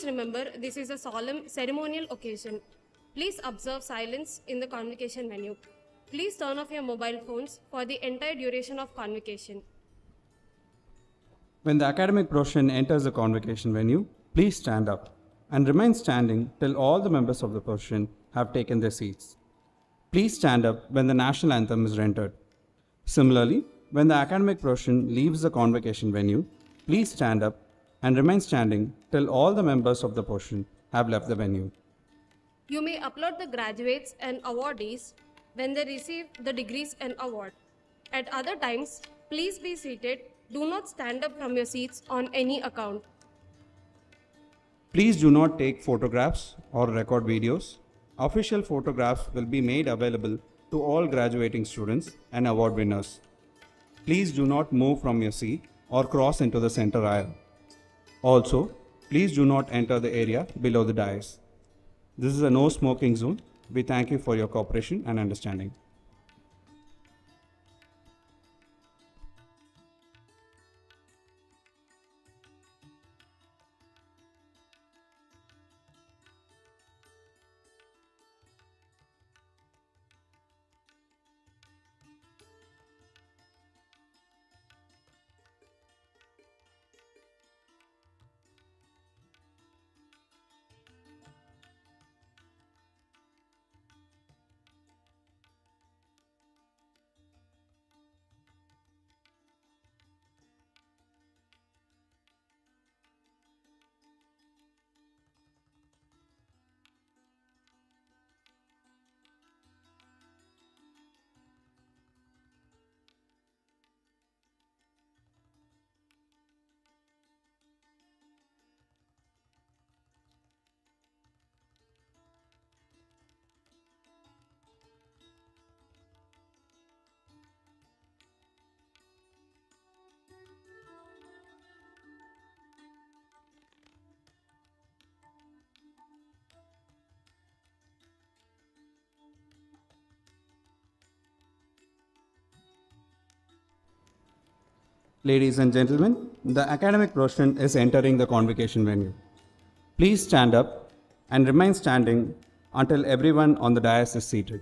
Remember, this is a solemn ceremonial occasion. Please observe silence in the convocation venue. Please turn off your mobile phones for the entire duration of convocation. When the academic procession enters the convocation venue, please stand up and remain standing till all the members of the procession have taken their seats. Please stand up when the national anthem is rendered. Similarly, when the academic procession leaves the convocation venue, please stand up and remain standing till all the members of the procession have left the venue. You may applaud the graduates and awardees when they receive the degrees and award. At other times, please be seated. Do not stand up from your seats on any account. Please do not take photographs or record videos. Official photographs will be made available to all graduating students and award winners. Please do not move from your seat or cross into the center aisle. Also, please do not enter the area below the dais. This is a no smoking zone. We thank you for your cooperation and understanding. Ladies and gentlemen, the academic procession is entering the convocation venue. Please stand up and remain standing until everyone on the dais is seated.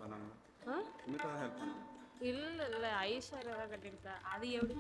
பண்ணாங்க ஆ Smitha help பண்ணாங்க இல்லை ஐஸ்வர்யா தான் கட்டியிருக்கா. அது எப்படி?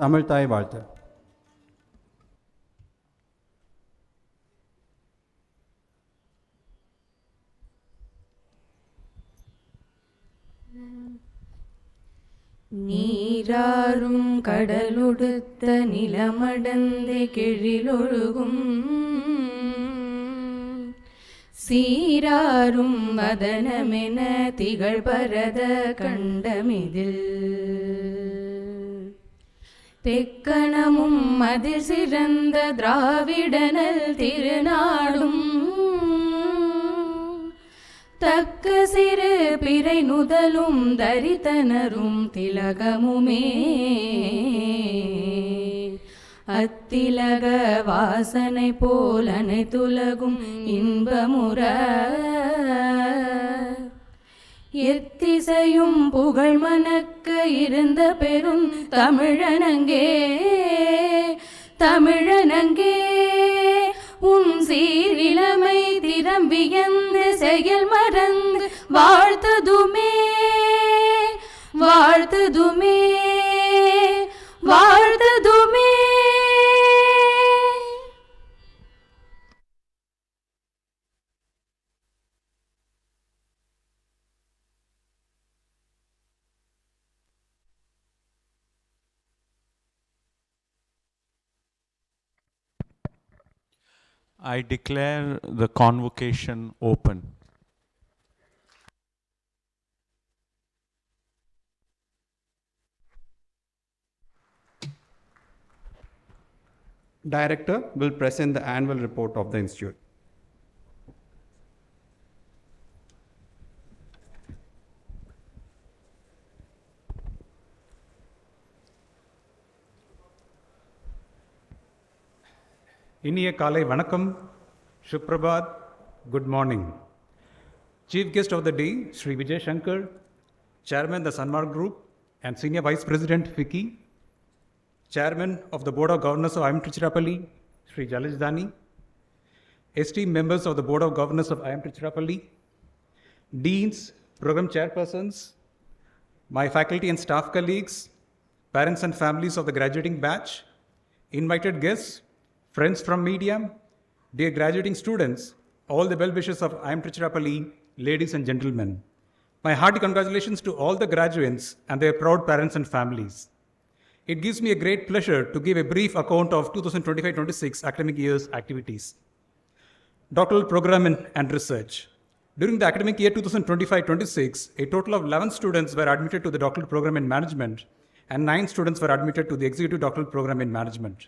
தமிழ் தாய் வாழ்த்து. நீராறும் கடலுடுத்த நிலமடந்தை கெழிலொழுகும் சீராரும் வதனமென திகழ் பரத கண்டமிதில் தெக்கணமும் அதில் சிறந்த திராவிடனல் திருநாடும் தக்க சிறு பிறை நுதலும் தரித்தனரும் திலகமுமே அத்திலக வாசனை போல் அனைத்துலகும் இன்பமுற எத்திசையும் புகழ் மணக்க இருந்த பெரும் தமிழனங்கே தமிழனங்கே உன் சீரிழமை திறம் வியந்து செயல் மறந்து வாழ்த்ததுமே வாழ்த்ததுமே வாழ்த்ததுமே. I declare the convocation open. Director will present the annual report of the institute. இனிய காலை வணக்கம், Shuprabhat, good morning. Chief guest of the day, Sri Vijay Shankar, Chairman the Sanmark Group and Senior Vice President Vicky, Chairman of the Board of Governors of IIM Tiruchirappalli, Sri Jalaj Dani, esteemed members of the Board of Governors of IIM Tiruchirappalli, Deans, Program Chairpersons, my faculty and staff colleagues, parents and families of the graduating batch, invited guests, friends from media, dear graduating students, all the well-wishers of IIM Tiruchirappalli, ladies and gentlemen. My hearty congratulations to all the graduates and their proud parents and families. It gives me a great pleasure to give a brief account of 2025-26 academic year's activities. Doctoral program and research. During the academic year 2025-26, a total of 11 students were admitted to the doctoral program in management and 9 students were admitted to the executive doctoral program in management.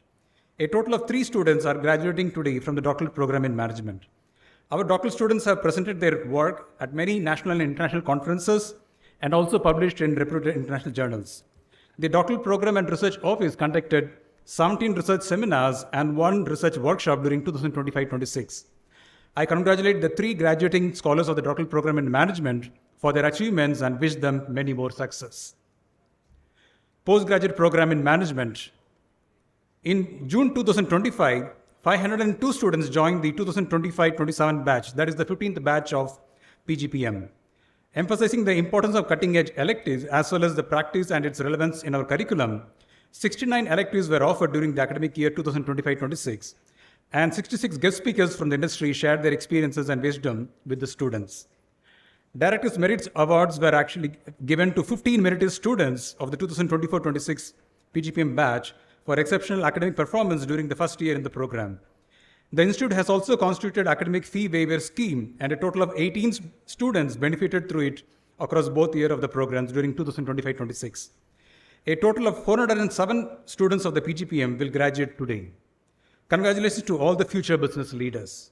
A total of 3 students are graduating today from the doctoral program in management. Our doctoral students have presented their work at many national and international conferences and also published in reputed international journals. The doctoral program and research office conducted 17 research seminars and 1 research workshop during 2025-26. I congratulate the 3 graduating scholars of the doctoral program in management for their achievements and wish them many more success. Postgraduate program in management. In June 2025, 502 students joined the 2025-27 batch, that is the 15th batch of PGPM. Emphasizing the importance of cutting-edge electives as well as the practice and its relevance in our curriculum, 69 electives were offered during the academic year 2025-26, and 66 guest speakers from the industry shared their experiences and wisdom with the students. Directors' Merits Awards were actually given to 15 meritorious students of the 2024-26 PGPM batch for exceptional academic performance during the first year in the program. The institute has also constituted academic fee waiver scheme, and a total of 18 students benefited through it across both years of the programs during 2025-26. A total of 407 students of the PGPM will graduate today. Congratulations to all the future business leaders.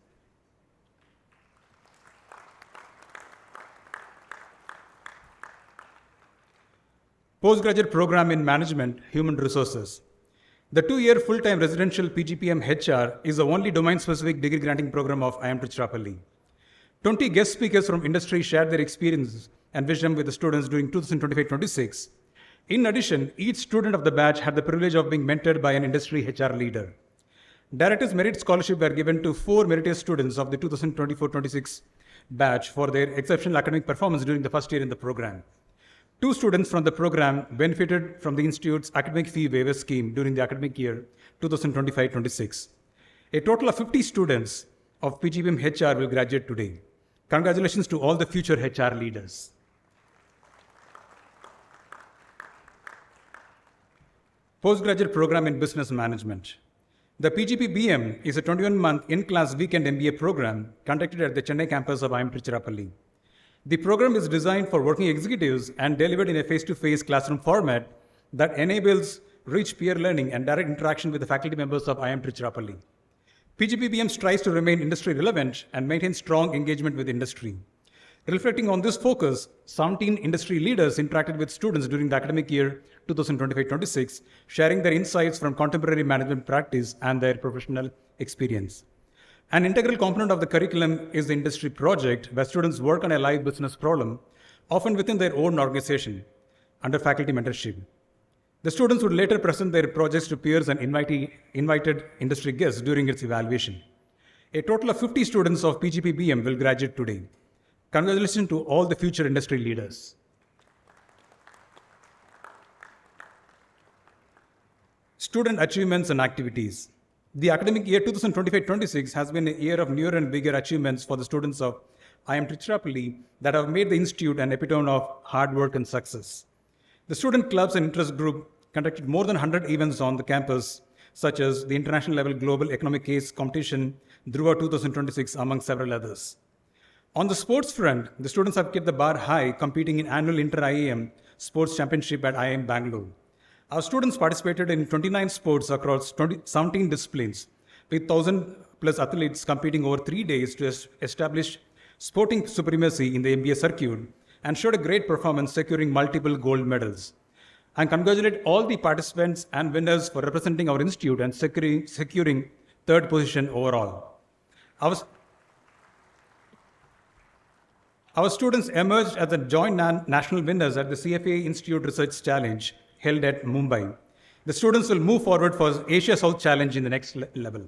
Postgraduate program in management, human resources. The 2-year full-time residential PGPM HR is the only domain-specific degree granting program of IIM Tiruchirappalli. 20 guest speakers from industry shared their experiences and wisdom with the students during 2025-26. In addition, each student of the batch had the privilege of being mentored by an industry HR leader. Director's Merit Scholarship were given to 4 meritorious students of the 2024-26 batch for their exceptional academic performance during the first year in the program. 2 students from the program benefited from the Institute's academic fee waiver scheme during the academic year 2025-26. A total of 50 students of PGBM HR will graduate today. Congratulations to all the future HR leaders. Postgraduate program in business management. The PGP-BM is a 21-month in-class weekend MBA program conducted at the Chennai campus of IIM Tiruchirappalli. The program is designed for working executives and delivered in a face-to-face classroom format that enables rich peer learning and direct interaction with the faculty members of IIM Tiruchirappalli. PGP-BM strives to remain industry relevant and maintain strong engagement with industry. Reflecting on this focus, 17 industry leaders interacted with students during the academic year 2025-26, sharing their insights from contemporary management practice and their professional experience. An integral component of the curriculum is the industry project, where students work on a live business problem, often within their own organization, under faculty mentorship. The students would later present their projects to peers and invited industry guests during its evaluation. A total of 50 students of PGP-BM will graduate today. Congratulations to all the future industry leaders. Student achievements and activities. The academic year 2025-26 has been a year of newer and bigger achievements for the students of IIM Tiruchirappalli that have made the institute an epitome of hard work and success. The student clubs and interest group conducted more than 100 events on the campus, such as the international level global economic case competition, Dhruva 2026, among several others. On the sports front, the students have kept the bar high, competing in annual inter-IIM sports championship at IIM Bangalore. Our students participated in 29 sports across 17 disciplines, with 1,000 plus athletes competing over 3 days to establish sporting supremacy in the MBA circuit, and showed a great performance, securing multiple gold medals. I congratulate all the participants and winners for representing our institute and securing third position overall. Our students emerged as the joint national winners at the CFA Institute Research Challenge held at Mumbai. The students will move forward for Asia South Challenge in the next level.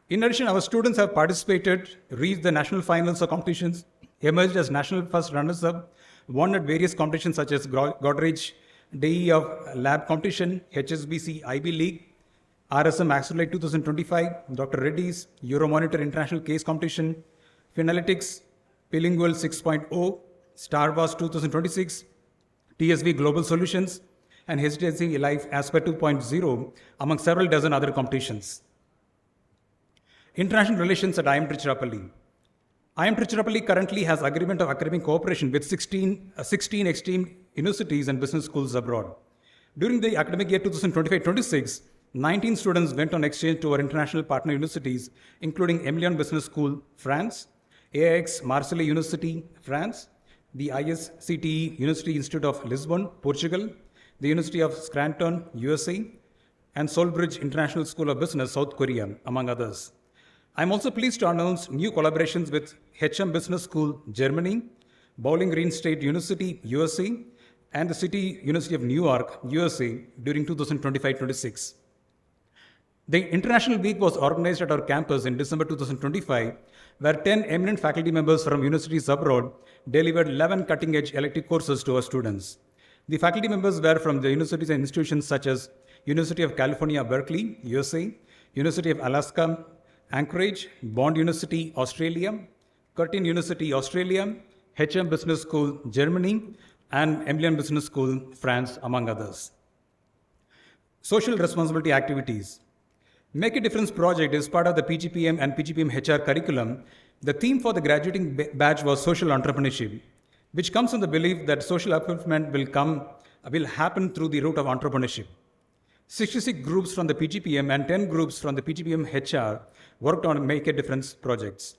In addition, our students have participated, reached the national finals of competitions, emerged as national first runners-up, won at various competitions such as Godrej DE of Lab Competition, HSBC IB League, RSM Accelerate 2025, Dr. Reddy's, Euromonitor International Case Competition, Finalytics, Bilingual 6.0, Star Wars 2026, TSV Global Solutions, and HTC Life Aspect 2.0, among several dozen other competitions. International relations at IIM Tiruchirappalli. IIM Tiruchirappalli currently has agreement of academic cooperation with 16 esteemed universities and business schools abroad. During the academic year 2025-26, 19 students went on exchange to our international partner universities, including Emilion Business School, France, AIX Marseille University, France, the ISCTE University Institute of Lisbon, Portugal, the University of Scranton, USA, and Seoulbridge International School of Business, South Korea, among others. I'm also pleased to announce new collaborations with HM Business School, Germany, Bowling Green State University, USA, and the City University of New York, USA, during 2025-26. The International Week was organized at our campus in December 2025, where 10 eminent faculty members from universities abroad delivered 11 cutting-edge elective courses to our students. The faculty members were from the universities and institutions such as University of California, Berkeley, USA, University of Alaska, Anchorage, Bond University, Australia, Curtin University, Australia, HM Business School, Germany, and Emilion Business School, France, among others. Social responsibility activities. Make a Difference project is part of the PGPM and PGPM HR curriculum. The theme for the graduating batch was social entrepreneurship, which comes from the belief that social upliftment will happen through the route of entrepreneurship. 66 groups from the PGPM and 10 groups from the PGPM HR worked on Make a Difference projects.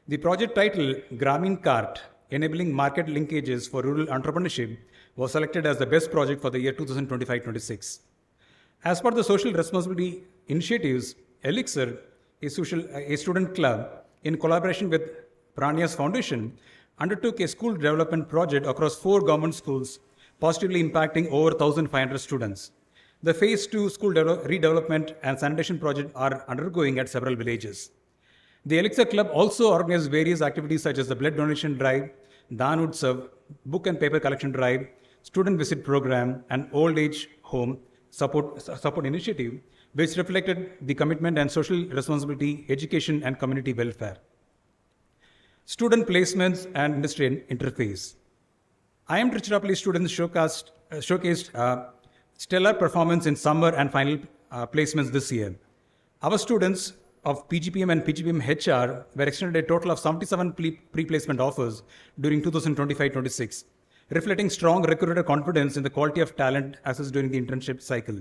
The project title, Gramin Cart, Enabling Market Linkages for Rural Entrepreneurship, was selected as the best project for the year 2025-26. As part of the social responsibility initiatives, Elixir, a student club, in collaboration with Prania's Foundation, undertook a school development project across 4 government schools, positively impacting over 1,500 students. The Phase 2 school redevelopment and sanitation project are undergoing at several villages. The Elixir Club also organizes various activities such as the blood donation drive, Daan Utsav, book and paper collection drive, student visit program, and old age home support initiative, which reflected the commitment and social responsibility, education, and community welfare. Student placements and industry interface. IIM Tiruchirappalli students showcased stellar performance in summer and final placements this year. Our students of PGPM and PGPM HR were extended a total of 77 pre-placement offers during 2025-26, reflecting strong recruiter confidence in the quality of talent accessed during the internship cycle.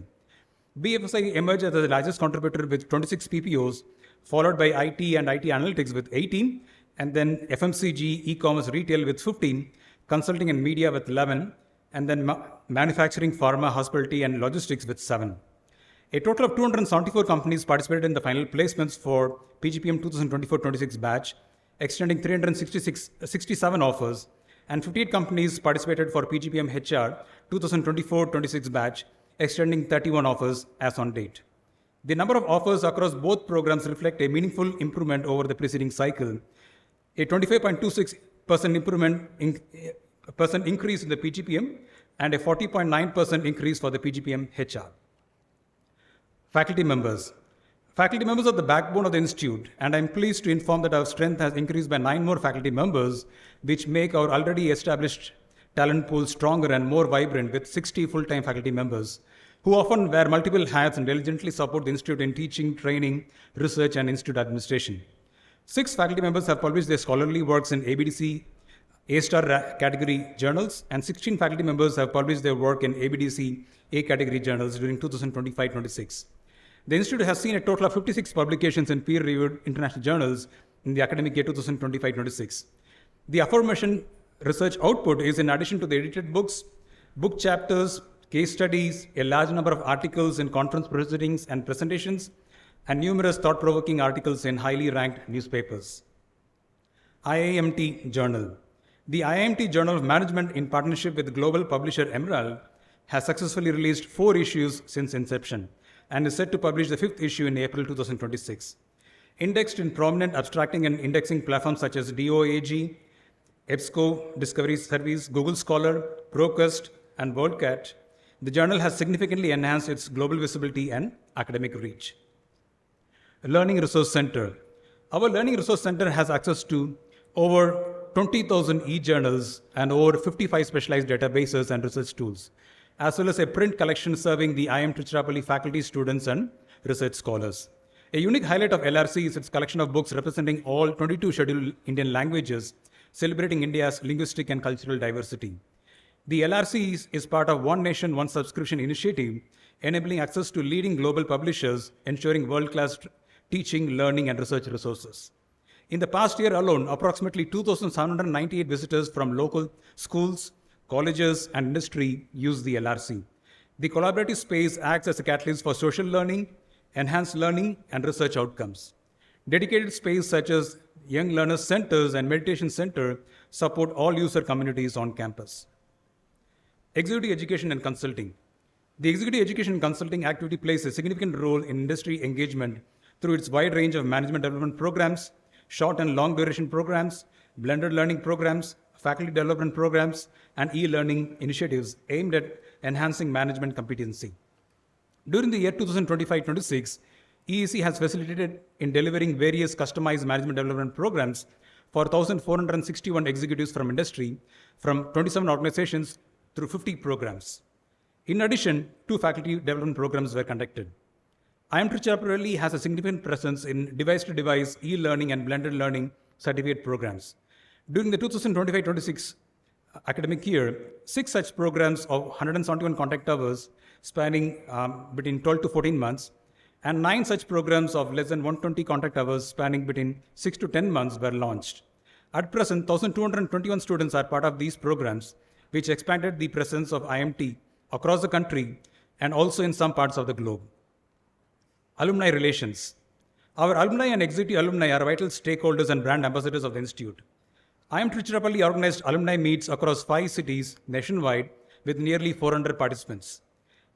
BFSI emerged as the largest contributor with 26 PPOs, followed by IT and IT analytics with 18, and then FMCG, e-commerce, retail with 15, consulting and media with 11, and then manufacturing, pharma, hospitality, and logistics with 7. A total of 274 companies participated in the final placements for PGPM 2024-26 batch, extending 367 offers, and 58 companies participated for PGPM HR 2024-26 batch, extending 31 offers as on date. The number of offers across both programs reflect a meaningful improvement over the preceding cycle, a 25.26% increase in the PGPM, and a 40.9% increase for the PGPM HR. Faculty members. Faculty members are the backbone of the institute, and I'm pleased to inform that our strength has increased by 9 more faculty members, which make our already established talent pool stronger and more vibrant with 60 full-time faculty members, who often wear multiple hats and diligently support the institute in teaching, training, research, and institute administration. 6 faculty members have published their scholarly works in ABDC A-star category journals, and 16 faculty members have published their work in ABDC A category journals during 2025-26. The institute has seen a total of 56 publications in peer-reviewed international journals in the academic year 2025-26. The aforementioned research output is in addition to the edited books, book chapters, case studies, a large number of articles in conference proceedings and presentations, and numerous thought-provoking articles in highly ranked newspapers. IIMT Journal. The IIMT Journal of Management, in partnership with global publisher Emerald, has successfully released 4 issues since inception and is set to publish the 5th issue in April 2026. Indexed in prominent abstracting and indexing platforms such as DOAG, EBSCO, Discovery Service, Google Scholar, Procession, and WorldCat, the journal has significantly enhanced its global visibility and academic reach. Learning Resource Center. Our Learning Resource Center has access to over 20,000 e-journals and over 55 specialized databases and research tools, as well as a print collection serving the IIM Tiruchirappalli faculty, students, and research scholars. A unique highlight of LRC is its collection of books representing all 22 scheduled Indian languages, celebrating India's linguistic and cultural diversity. The LRC is part of One Nation, One Subscription initiative, enabling access to leading global publishers, ensuring world-class teaching, learning, and research resources. In the past year alone, approximately 2,798 visitors from local schools, colleges, and industry use the LRC. The collaborative space acts as a catalyst for social learning, enhanced learning, and research outcomes. Dedicated space such as Young Learners Centers and Meditation Center support all user communities on campus. Executive Education and Consulting. The Executive Education and Consulting activity plays a significant role in industry engagement through its wide range of management development programs, short and long duration programs, blended learning programs, faculty development programs, and e-learning initiatives aimed at enhancing management competency. During the year 2025-26, EEC has facilitated in delivering various customized management development programs for 1,461 executives from industry, from 27 organizations through 50 programs. In addition, 2 faculty development programs were conducted. IIM Tiruchirappalli has a significant presence in device-to-device, e-learning, and blended learning certificate programs. During the 2025-26 academic year, 6 such programs of 171 contact hours spanning between 12 to 14 months, and 9 such programs of less than 120 contact hours spanning between 6 to 10 months were launched. At present, 1,221 students are part of these programs, which expanded the presence of IMT across the country and also in some parts of the globe. Alumni relations. Our alumni and executive alumni are vital stakeholders and brand ambassadors of the institute. IIM Tiruchirappalli organized alumni meets across 5 cities nationwide with nearly 400 participants.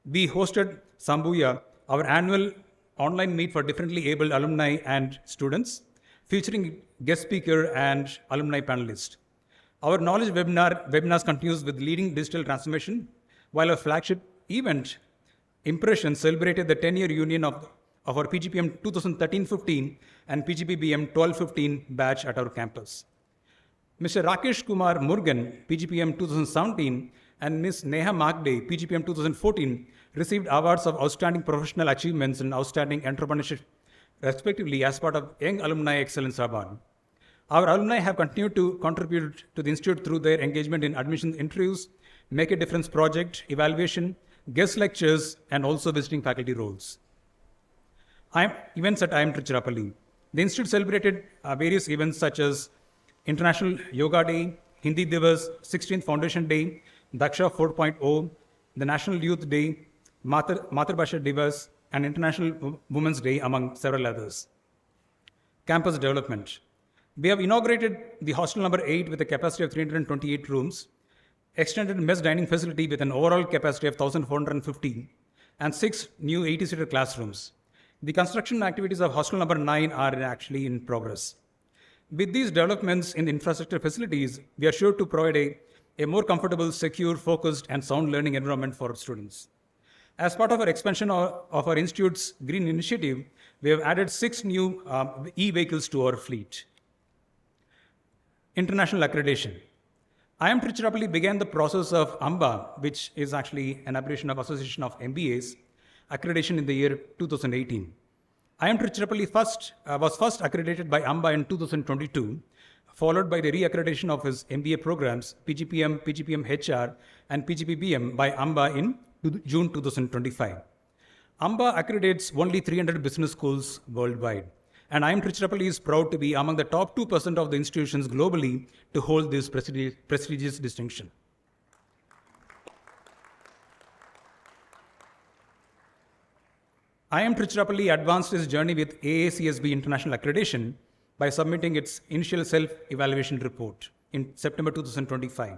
We hosted Sambuya, our annual online meet for differently abled alumni and students, featuring guest speaker and alumni panelist. Our knowledge webinars continues with leading digital transformation, while our flagship event, Impression, celebrated the 10-year union of our PGPM 2013-15 and PGPBM 12-15 batch at our campus. Mr. Rakesh Kumar Murugan, PGPM 2017, and Ms. Neha Magde, PGPM 2014, received awards of Outstanding Professional Achievements and Outstanding Entrepreneurship, respectively, as part of Young Alumni Excellence Award. Our alumni have continued to contribute to the Institute through their engagement in admissions interviews, Make a Difference project, evaluation, guest lectures, and also visiting faculty roles. Events at IIM Tiruchirappalli. The Institute celebrated various events such as International Yoga Day, Hindi Divas, 16th Foundation Day, Daksha 4.0, the National Youth Day, Matrbhasha Divas, and International Women's Day, among several others. Campus development. We have inaugurated the hostel number 8 with a capacity of 328 rooms, extended mess dining facility with an overall capacity of 1,450, and 6 new 80-seater classrooms. The construction activities of hostel number 9 are actually in progress. With these developments in the infrastructure facilities, we are sure to provide a more comfortable, secure, focused, and sound learning environment for students. As part of our expansion of our institute's green initiative, we have added 6 new e-vehicles to our fleet. International accreditation. IIM Tiruchirappalli began the process of AMBA, which is actually an abbreviation of Association of MBAs, accreditation in the year 2018. IIM Tiruchirappalli was first accredited by AMBA in 2022, followed by the re-accreditation of his MBA programs, PGPM, PGPM HR, and PGPBM by AMBA in June 2025. AMBA accreditates only 300 business schools worldwide, and IIM Tiruchirappalli is proud to be among the top 2% of the institutions globally to hold this prestigious distinction. IIM Tiruchirappalli advanced its journey with AACSB International Accreditation by submitting its initial self-evaluation report in September 2025.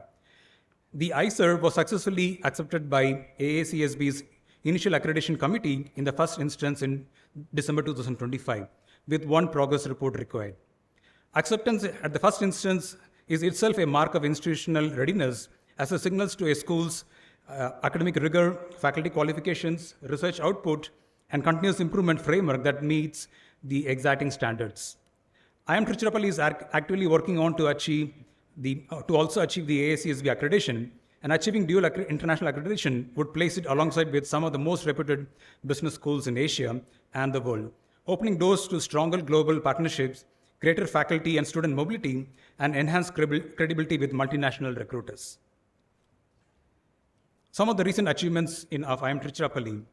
The ICER was successfully accepted by AACSB's Initial Accreditation Committee in the first instance in December 2025, with one progress report required. Acceptance at the first instance is itself a mark of institutional readiness as it signals to a school's academic rigor, faculty qualifications, research output, and continuous improvement framework that meets the exacting standards. IIM Tiruchirappalli is actively working on to also achieve the AACSB accreditation, and achieving dual international accreditation would place it alongside with some of the most reputed business schools in Asia and the world, opening doors to stronger global partnerships, greater faculty and student mobility, and enhanced credibility with multinational recruiters. Some of the recent achievements of IIM Tiruchirappalli.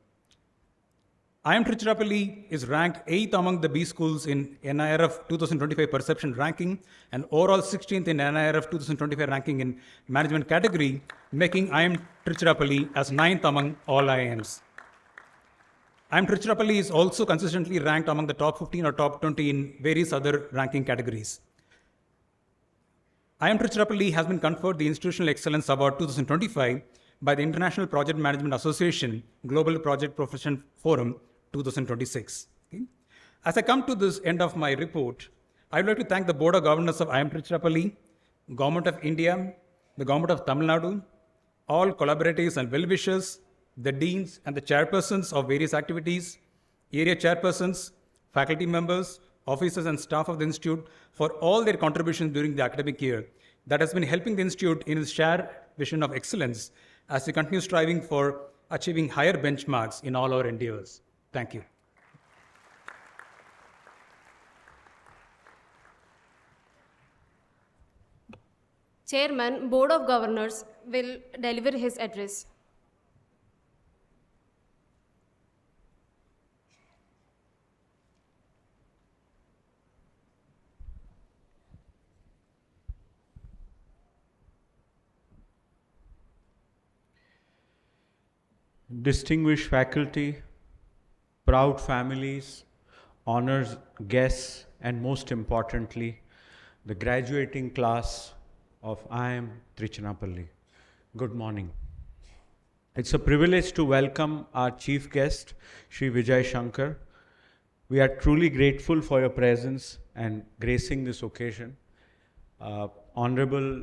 IIM Tiruchirappalli is ranked 8th among the B schools in NIRF 2025 perception ranking and overall 16th in NIRF 2025 ranking in management category, making IIM Tiruchirappalli as 9th among all IIMs. IIM Tiruchirappalli is also consistently ranked among the top 15 or top 20 in various other ranking categories. IIM Tiruchirappalli has been conferred the Institutional Excellence Award 2025 by the International Project Management Association Global Project Profession Forum 2026. Okay. As I come to this end of my report, I would like to thank the Board of Governors of IIM Tiruchirappalli, Government of India, the Government of Tamil Nadu, all collaborators and well-wishers, the deans and the chairpersons of various activities, area chairpersons, faculty members, officers and staff of the Institute for all their contributions during the academic year that has been helping the Institute in its shared vision of excellence as we continue striving for achieving higher benchmarks in all our endeavors. Thank you. Chairman, Board of Governors will deliver his address. Distinguished faculty, proud families, honored guests, and most importantly, the graduating class of IIM Tiruchirappalli. Good morning. It's a privilege to welcome our chief guest, Sri Vijay Shankar, We are truly grateful for your presence and gracing this occasion. Honorable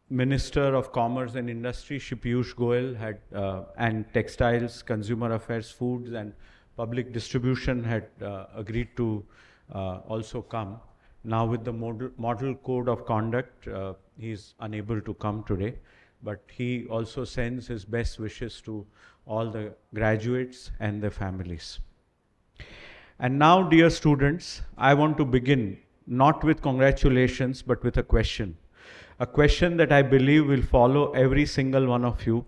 Minister of Commerce and Industry, Shri Piyush Goyal, and Textiles, Consumer Affairs, Foods and Public Distribution had agreed to also come. Now with the model code of conduct, he is unable to come today, but he also sends his best wishes to all the graduates and their families. And now, dear students, I want to begin not with congratulations, but with a question that I believe will follow every single one of you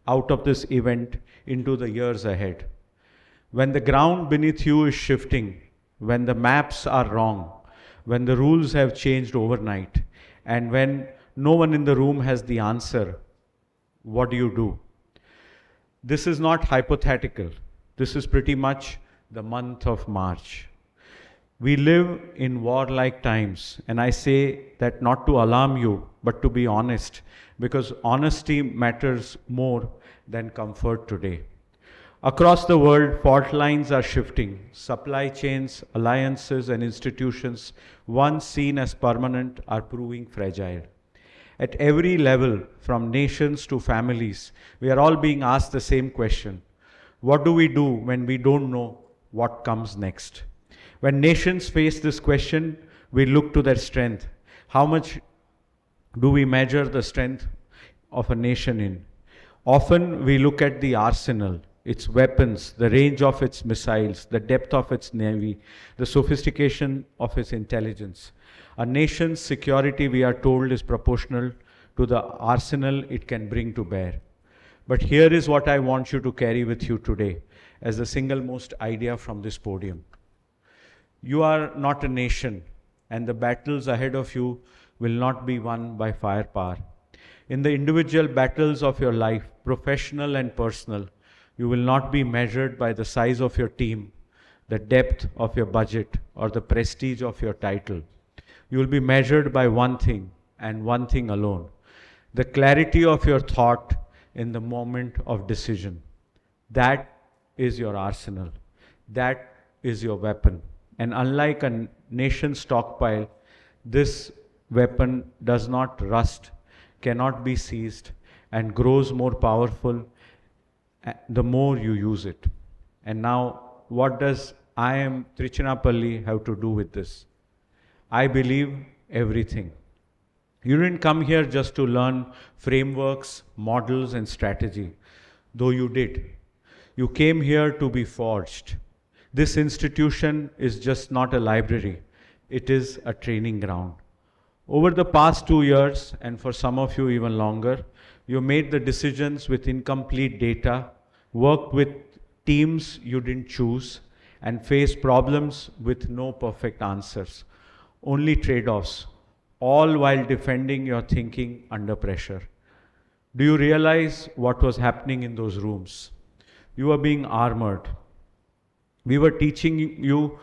out of this event into the years ahead. When the ground beneath you is shifting, when the maps are wrong, when the rules have changed overnight, and when no one in the room has the answer, what do you do? This is not hypothetical. This is pretty much the month of March. We live in warlike times, and I say that not to alarm you, but to be honest, because honesty matters more than comfort today. Across the world, fault lines are shifting. Supply chains, alliances, and institutions, once seen as permanent, are proving fragile. At every level, from nations to families, we are all being asked the same question. What do we do when we don't know what comes next? When nations face this question, we look to their strength. How much do we measure the strength of a nation in? Often we look at the arsenal, its weapons, the range of its missiles, the depth of its navy, the sophistication of its intelligence. A nation's security, we are told, is proportional to the arsenal it can bring to bear. But here is what I want you to carry with you today as the single most idea from this podium. You are not a nation, and the battles ahead of you will not be won by firepower. In the individual battles of your life, professional and personal, you will not be measured by the size of your team, the depth of your budget, or the prestige of your title. You will be measured by one thing, and one thing alone: the clarity of your thought in the moment of decision. That is your arsenal. That is your weapon. And unlike a nation's stockpile, this weapon does not rust, cannot be seized, and grows more powerful the more you use it. And now, what does IIM Tiruchirappalli have to do with this? I believe everything. You didn't come here just to learn frameworks, models, and strategy, though you did. You came here to be forged. This institution is just not a library. It is a training ground. Over the past 2 years, and for some of you even longer, you made the decisions with incomplete data, worked with teams you didn't choose, and faced problems with no perfect answers, only trade-offs, all while defending your thinking under pressure. Do you realize what was happening in those rooms? You were being armored. We were teaching you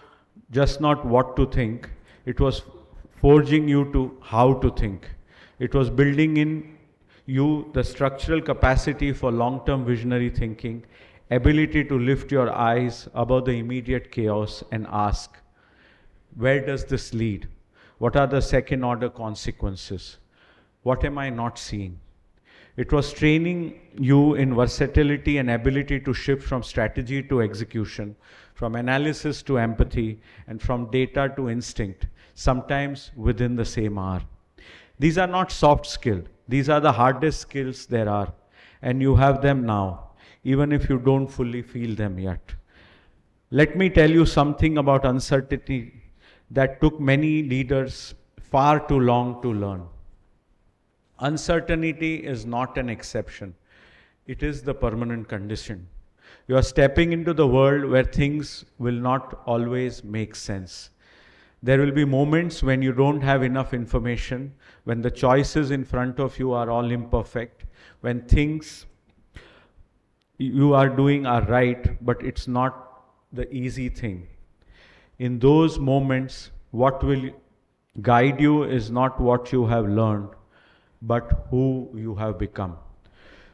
just not what to think, it was forging you to how to think. It was building in you the structural capacity for long-term visionary thinking, ability to lift your eyes above the immediate chaos and ask, where does this lead? What are the second-order consequences? What am I not seeing? It was training you in versatility and ability to shift from strategy to execution, from analysis to empathy, and from data to instinct, sometimes within the same hour. These are not soft skills. These are the hardest skills there are, and you have them now, even if you don't fully feel them yet. Let me tell you something about uncertainty that took many leaders far too long to learn. Uncertainty is not an exception. It is the permanent condition. You are stepping into the world where things will not always make sense. There will be moments when you don't have enough information, when the choices in front of you are all imperfect, when things you are doing are right, but it's not the easy thing. In those moments, what will guide you is not what you have learned, but who you have become.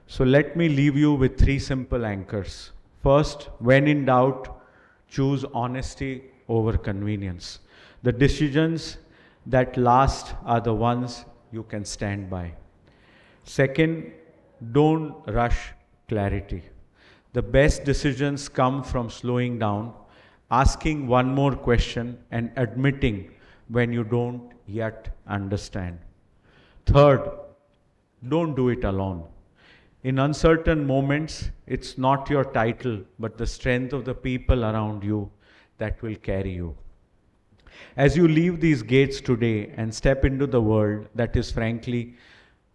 So let me leave you with 3 simple anchors. First, when in doubt, Choose honesty over convenience. The decisions that last are the ones you can stand by. Second, don't rush clarity. The best decisions come from slowing down, asking one more question, and admitting when you don't yet understand. Third, don't do it alone. In uncertain moments, it's not your title, but the strength of the people around you that will carry you. As you leave these gates today and step into the world that is frankly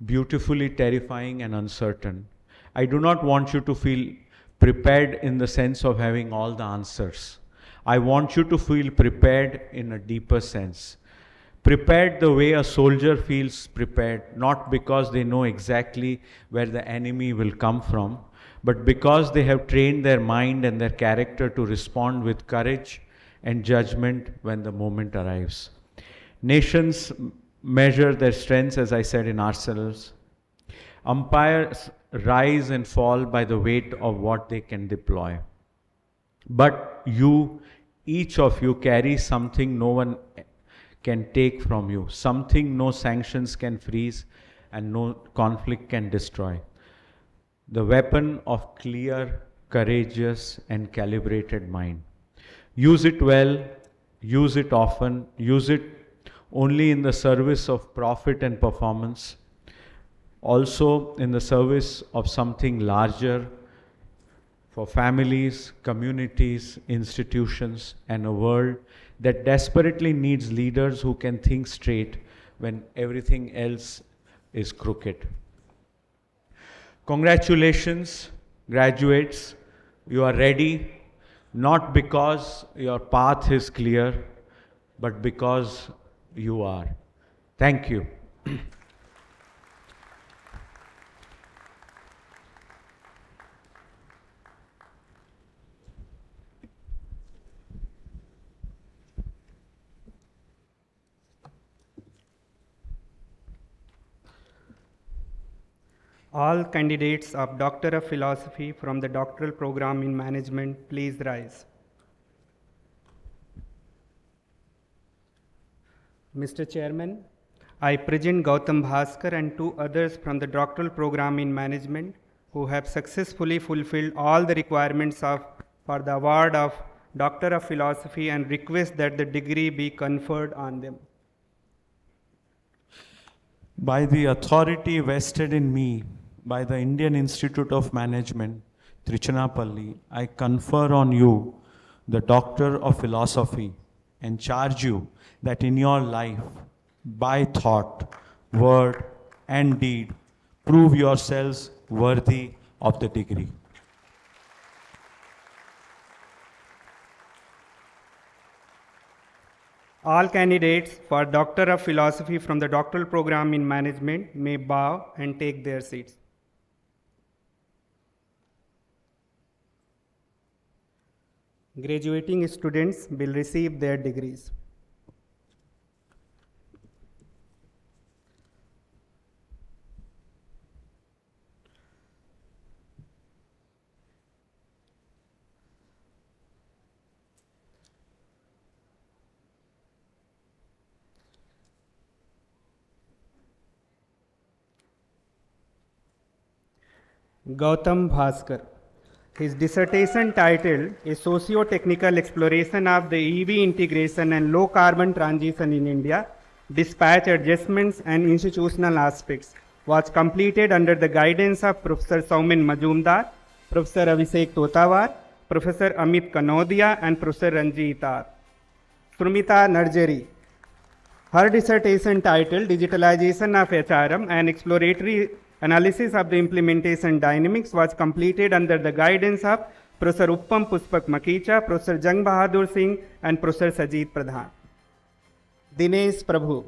beautifully terrifying and uncertain, I do not want you to feel prepared in the sense of having all the answers. I want you to feel prepared in a deeper sense. Prepared the way a soldier feels prepared, not because they know exactly where the enemy will come from, but because they have trained their mind and their character to respond with courage and judgment when the moment arrives. Nations measure their strengths, as I said, in arsenals. Empires rise and fall by the weight of what they can deploy. But you, each of you, carry something no one can take from you, something no sanctions can freeze and no conflict can destroy. The weapon of clear, courageous, and calibrated mind. Use it well, use it often, use it only in the service of profit and performance, also in the service of something larger for families, communities, institutions, and a world that desperately needs leaders who can think straight when everything else is crooked. Congratulations, graduates. You are ready, not because your path is clear, but because you are. Thank you. All candidates of Doctor of Philosophy from the doctoral program in management, please rise. Mr. Chairman, I present Gautam Bhaskar and two others from the doctoral program in management who have successfully fulfilled all the requirements for the award of Doctor of Philosophy and request that the degree be conferred on them. By the authority vested in me by the Indian Institute of Management, Tiruchirappalli, I confer on you the Doctor of Philosophy and charge you that in your life, by thought, word, and deed, prove yourselves worthy of the degree. All candidates for Doctor of Philosophy from the doctoral program in management may bow and take their seats. Graduating students will receive their degrees. Gautam Bhaskar. His dissertation titled A Socio-Technical Exploration of the EV Integration and Low Carbon Transition in India, Dispatch Adjustments and Institutional Aspects was completed under the guidance of Professor Saumin Majumdar, Professor Abhishek Totawar, Professor Amit Kanodia and Professor Ranjit R. Sumita Narjari. Her dissertation titled Digitalization of HRM and Exploratory Analysis of the Implementation Dynamics was completed under the guidance of Professor Uppam Puspak Makicha, Professor Jang Bahadur Singh and Professor Sajid Pradhan. Dinesh Prabhu.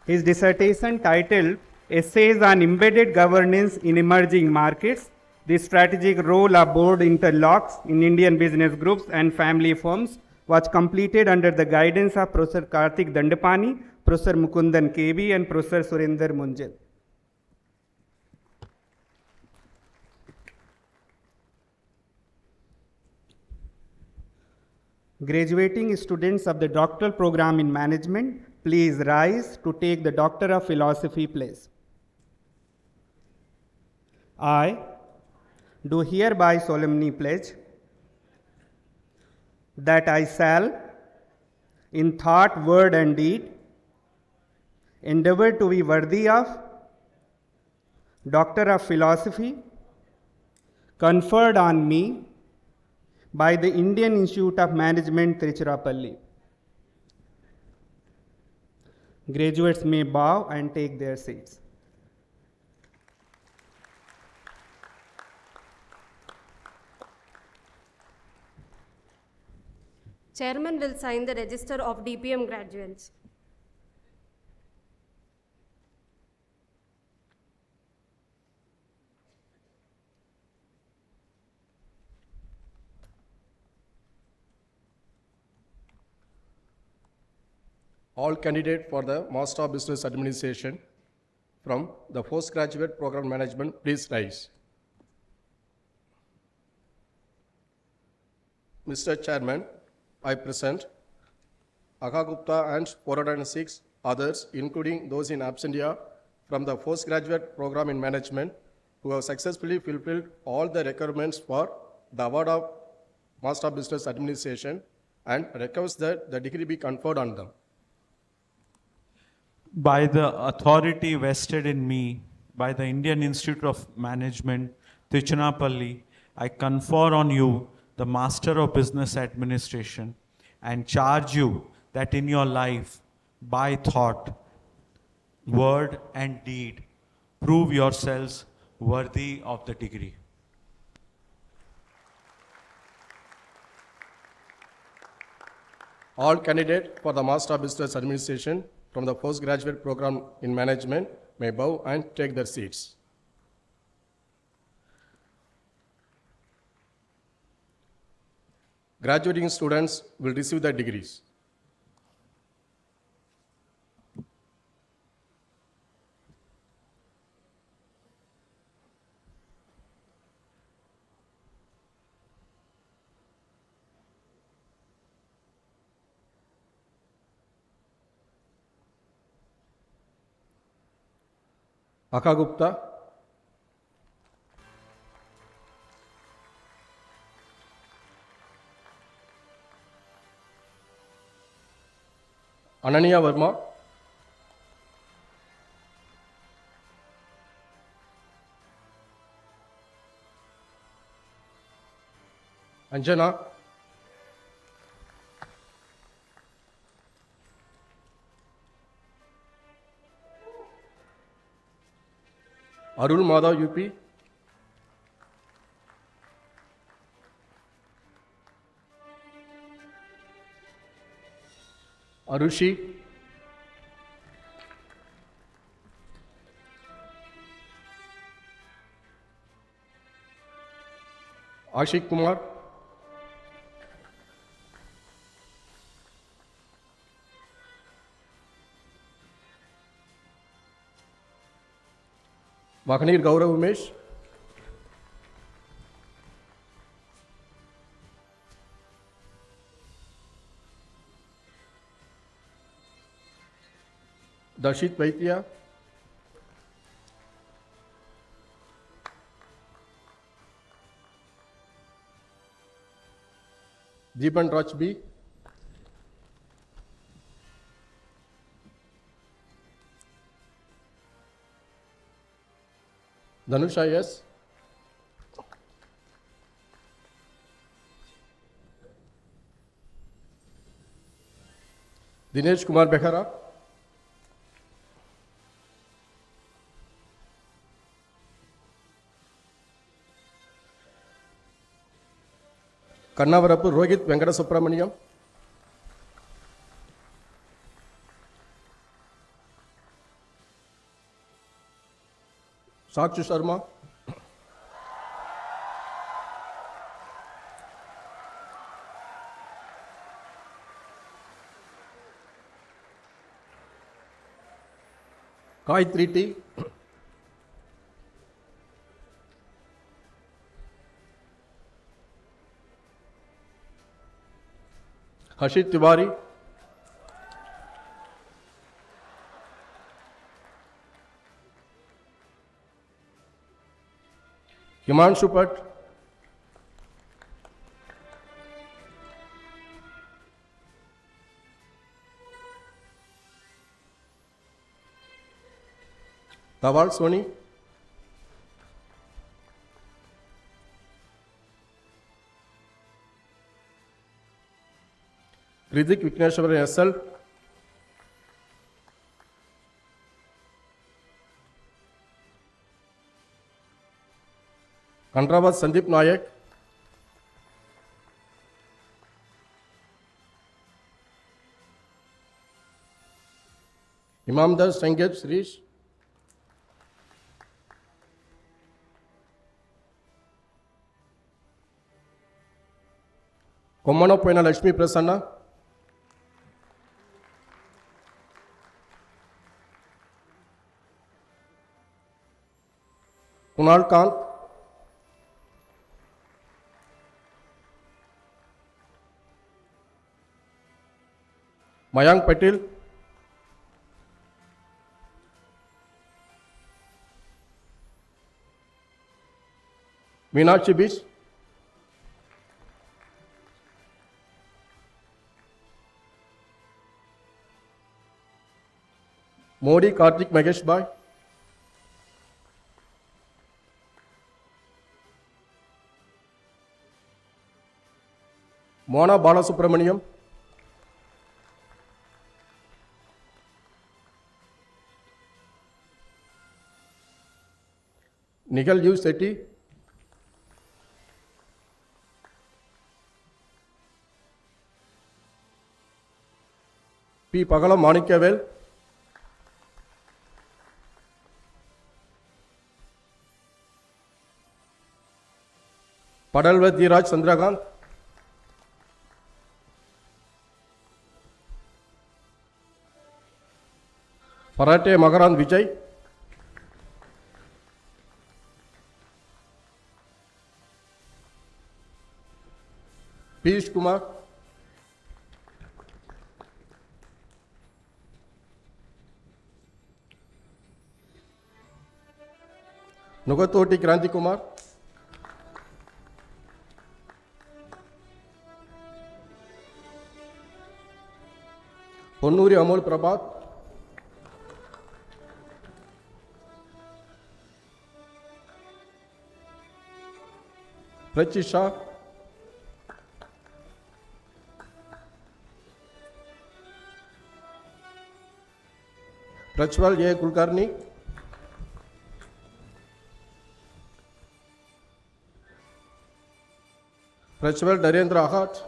His dissertation titled Essays on Embedded Governance in Emerging Markets, the Strategic Role of Board Interlocks in Indian Business Groups and Family Firms was completed under the guidance of Professor Karthik Dandapani, Professor Mukundan KB and Professor Surinder Munjal. Graduating students of the doctoral program in management, please rise to take the Doctor of Philosophy place. I do hereby solemnly pledge that I shall, in thought, word, and deed, endeavor to be worthy of Doctor of Philosophy conferred on me by the Indian Institute of Management, Tiruchirappalli. Graduates may bow and take their seats. Chairman will sign the register of DPM graduates. All candidates for the Master of Business Administration from the Postgraduate Program Management, please rise. Mr. Chairman, I present Akha Gupta and 406 others, including those in absentia, from the Postgraduate Program in Management, who have successfully fulfilled all the requirements for the award of Master of Business Administration, and request that the degree be conferred on them. By the authority vested in me by the Indian Institute of Management, Tiruchirappalli, I confer on you the Master of Business Administration and charge you that in your life, by thought, word, and deed, prove yourselves worthy of the degree. All candidates for the Master of Business Administration from the Postgraduate Program in Management may bow and take their seats. Graduating students will receive their degrees. Akha Gupta, Ananya Verma, Anjana, Arul Madhav UP, Arushi, Ashik Kumar, Vakanir Gaurav Umesh, Darshit Vaidya, Deepan Rajbi, Dhanusha S, Dinesh Kumar Bekhara, Kannavarapu Rohit Venkata Subramaniam, Sakshi Sharma, Gayatri T, Harshit Tiwari, Himanshu Bhatt, Tawal Soni, Ritik Vikneshwar SL, Kandrabat Sandeep Nayak, Imamdar Sangeet Srish, Kommanopoina Lakshmi Prasanna, Kunal Kant, Mayank Patel, Meenakshi Beach, Modi Karthik Magesh Bhai, Mona Balasubramaniam, Nikhil U. Sethi, P. Pagala Manikyavel, Padalva Dhiraj Chandrakant, Parate Magarand Vijay, Piyush Kumar, Nugatoti Kranti Kumar, Ponnuri Amol Prabhat, Prachi Shah, Prachwal A. Kulkarni, Prachwal Darendra Ahat,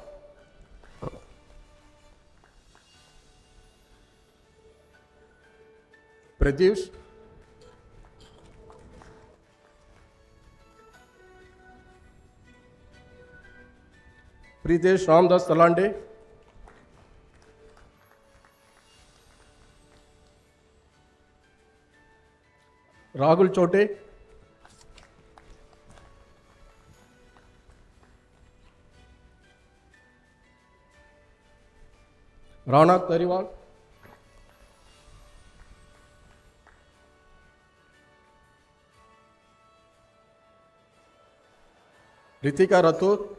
Pratyush, Pritesh Ramdas Talande, Rahul Chote, Rana Tariwal, Ritika Rathod,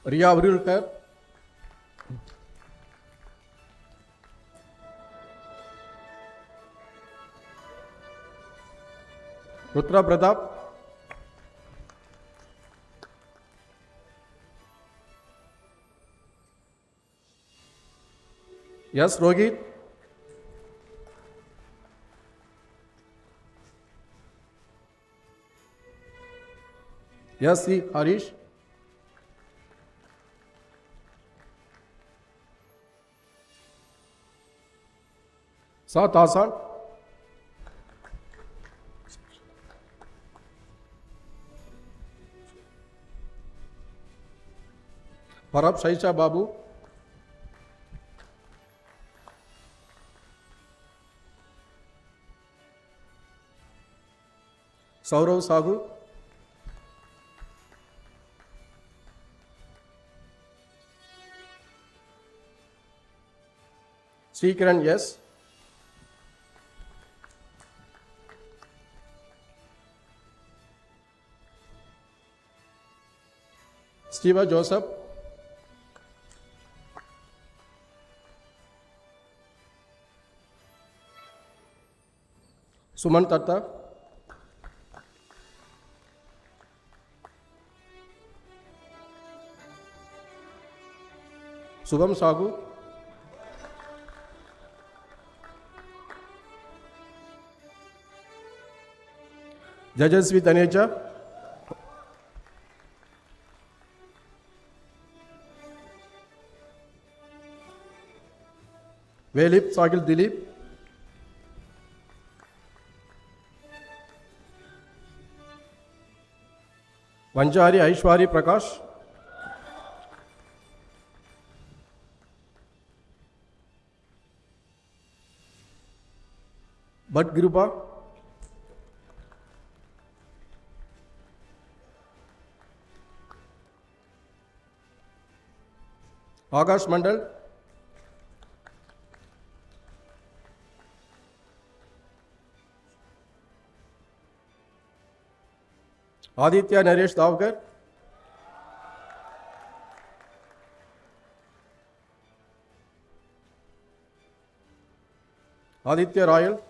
Riya Avrulkar, Rutra Pratap, Yes Rohit, Yes C Harish, Sat Hasan, Parab Shaisha Babu, Saurav Sahu, Srikiran S, Steve Joseph, Suman Tatta, Subham Sagu, Jajasvi Taneja, Velip Sagil Dilip, Vanjari Aishwari Prakash, Bhat Girupa, Akash Mandal, Aditya Naresh Davkar, Aditya Royal,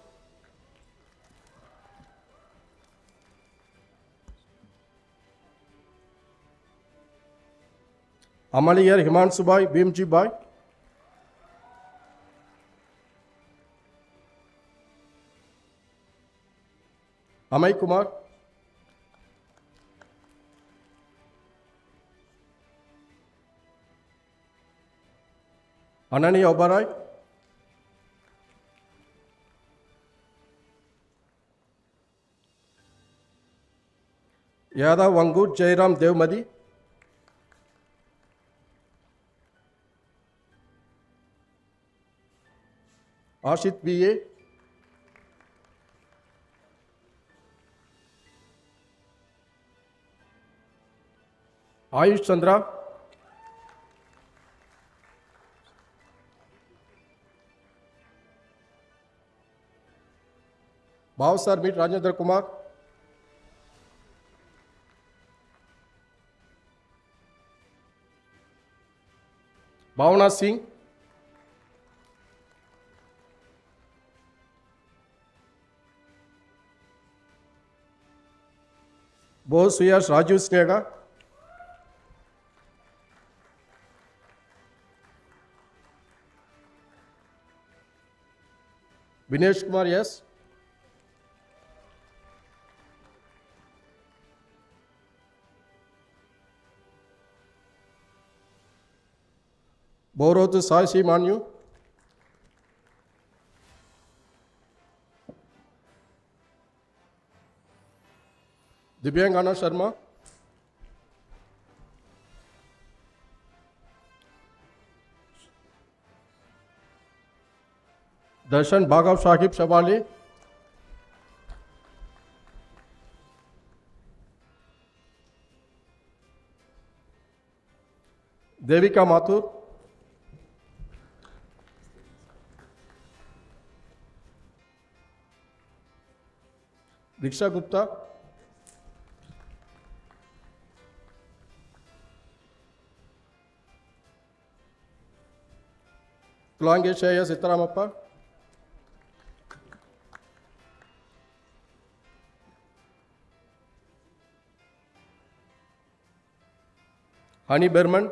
Amaliyar Himanshu Bhai, Bhimji Bhai, Amay Kumar, Anani Obarai, Yadav Vangur Jairam Devmadi, Ashit B.A., Ayush Chandra, Bhavsar Meet Rajendra Kumar, Bhavana Singh, Bose Suyash Raju Snega, Vinesh Kumar S, Borotu Sai Manu, Dibyangana Sharma, Darshan Bhagav Sahib Shabali, Devika Mathur, Diksha Gupta, Tulangeshaya Sitaramappa, Hani Berman,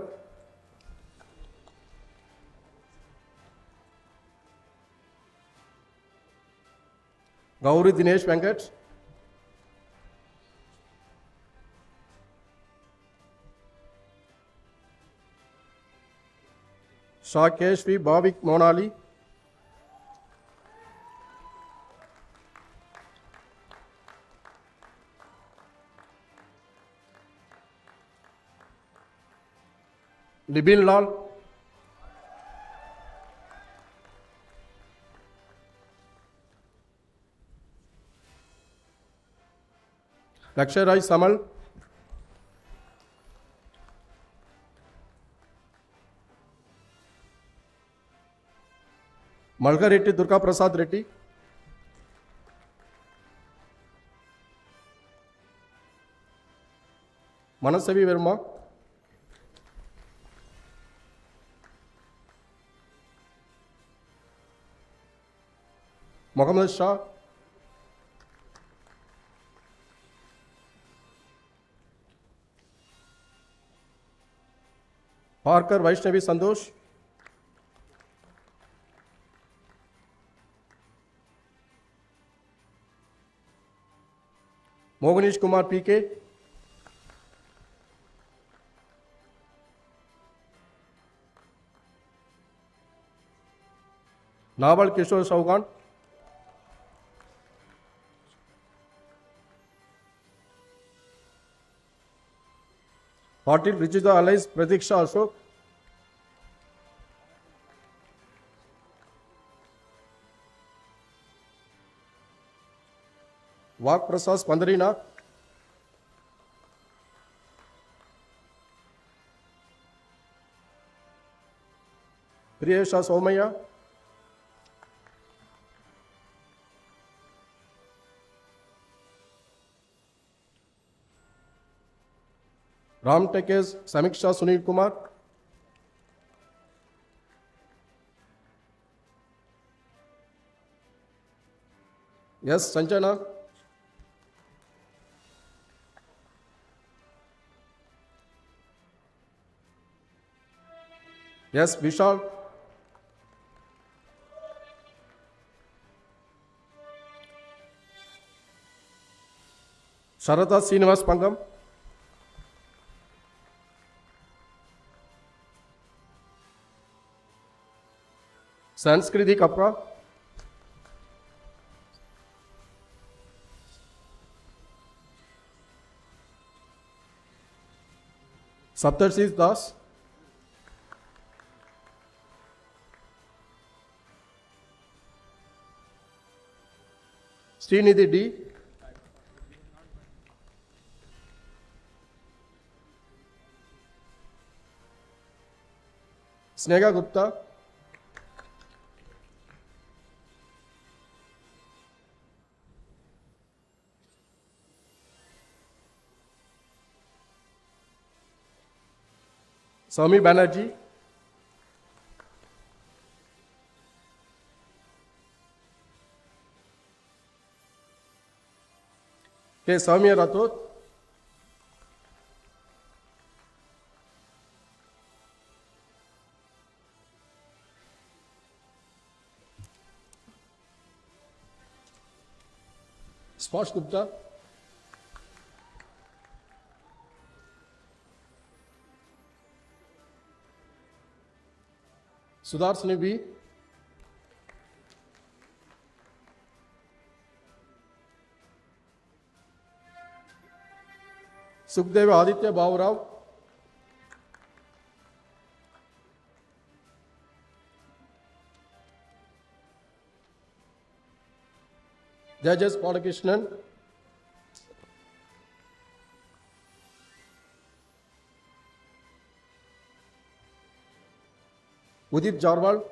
Gauri Dinesh Venkat, Shakesh V. Bhavik Monali, Libin Lal, Laksharai Samal, Malgaretti Durga Prasad Reddy, Manasavi Verma, Mohammed Shah, Parker Vaishnavi Sandosh, Moganish Kumar PK, Naval Kishore Chauhan, Patil Rijita Allies Pratiksha Ashok, Vak Prasad Spandarina, Priyesha Somaya, Ram Tekes Samiksha Sunil Kumar, yes, Sanjana, yes, Vishal, Sharada Srinivas Pangam, Sanskriti Kapra, Saptarshis Das, Srinidhi D, Snega Gupta, Swami Banerjee, K. Soumya Rathod, Sparsh Gupta, Sudarsani B, Sukhdeva Aditya Baburao, Judges Balakrishnan, Udit Jarwal,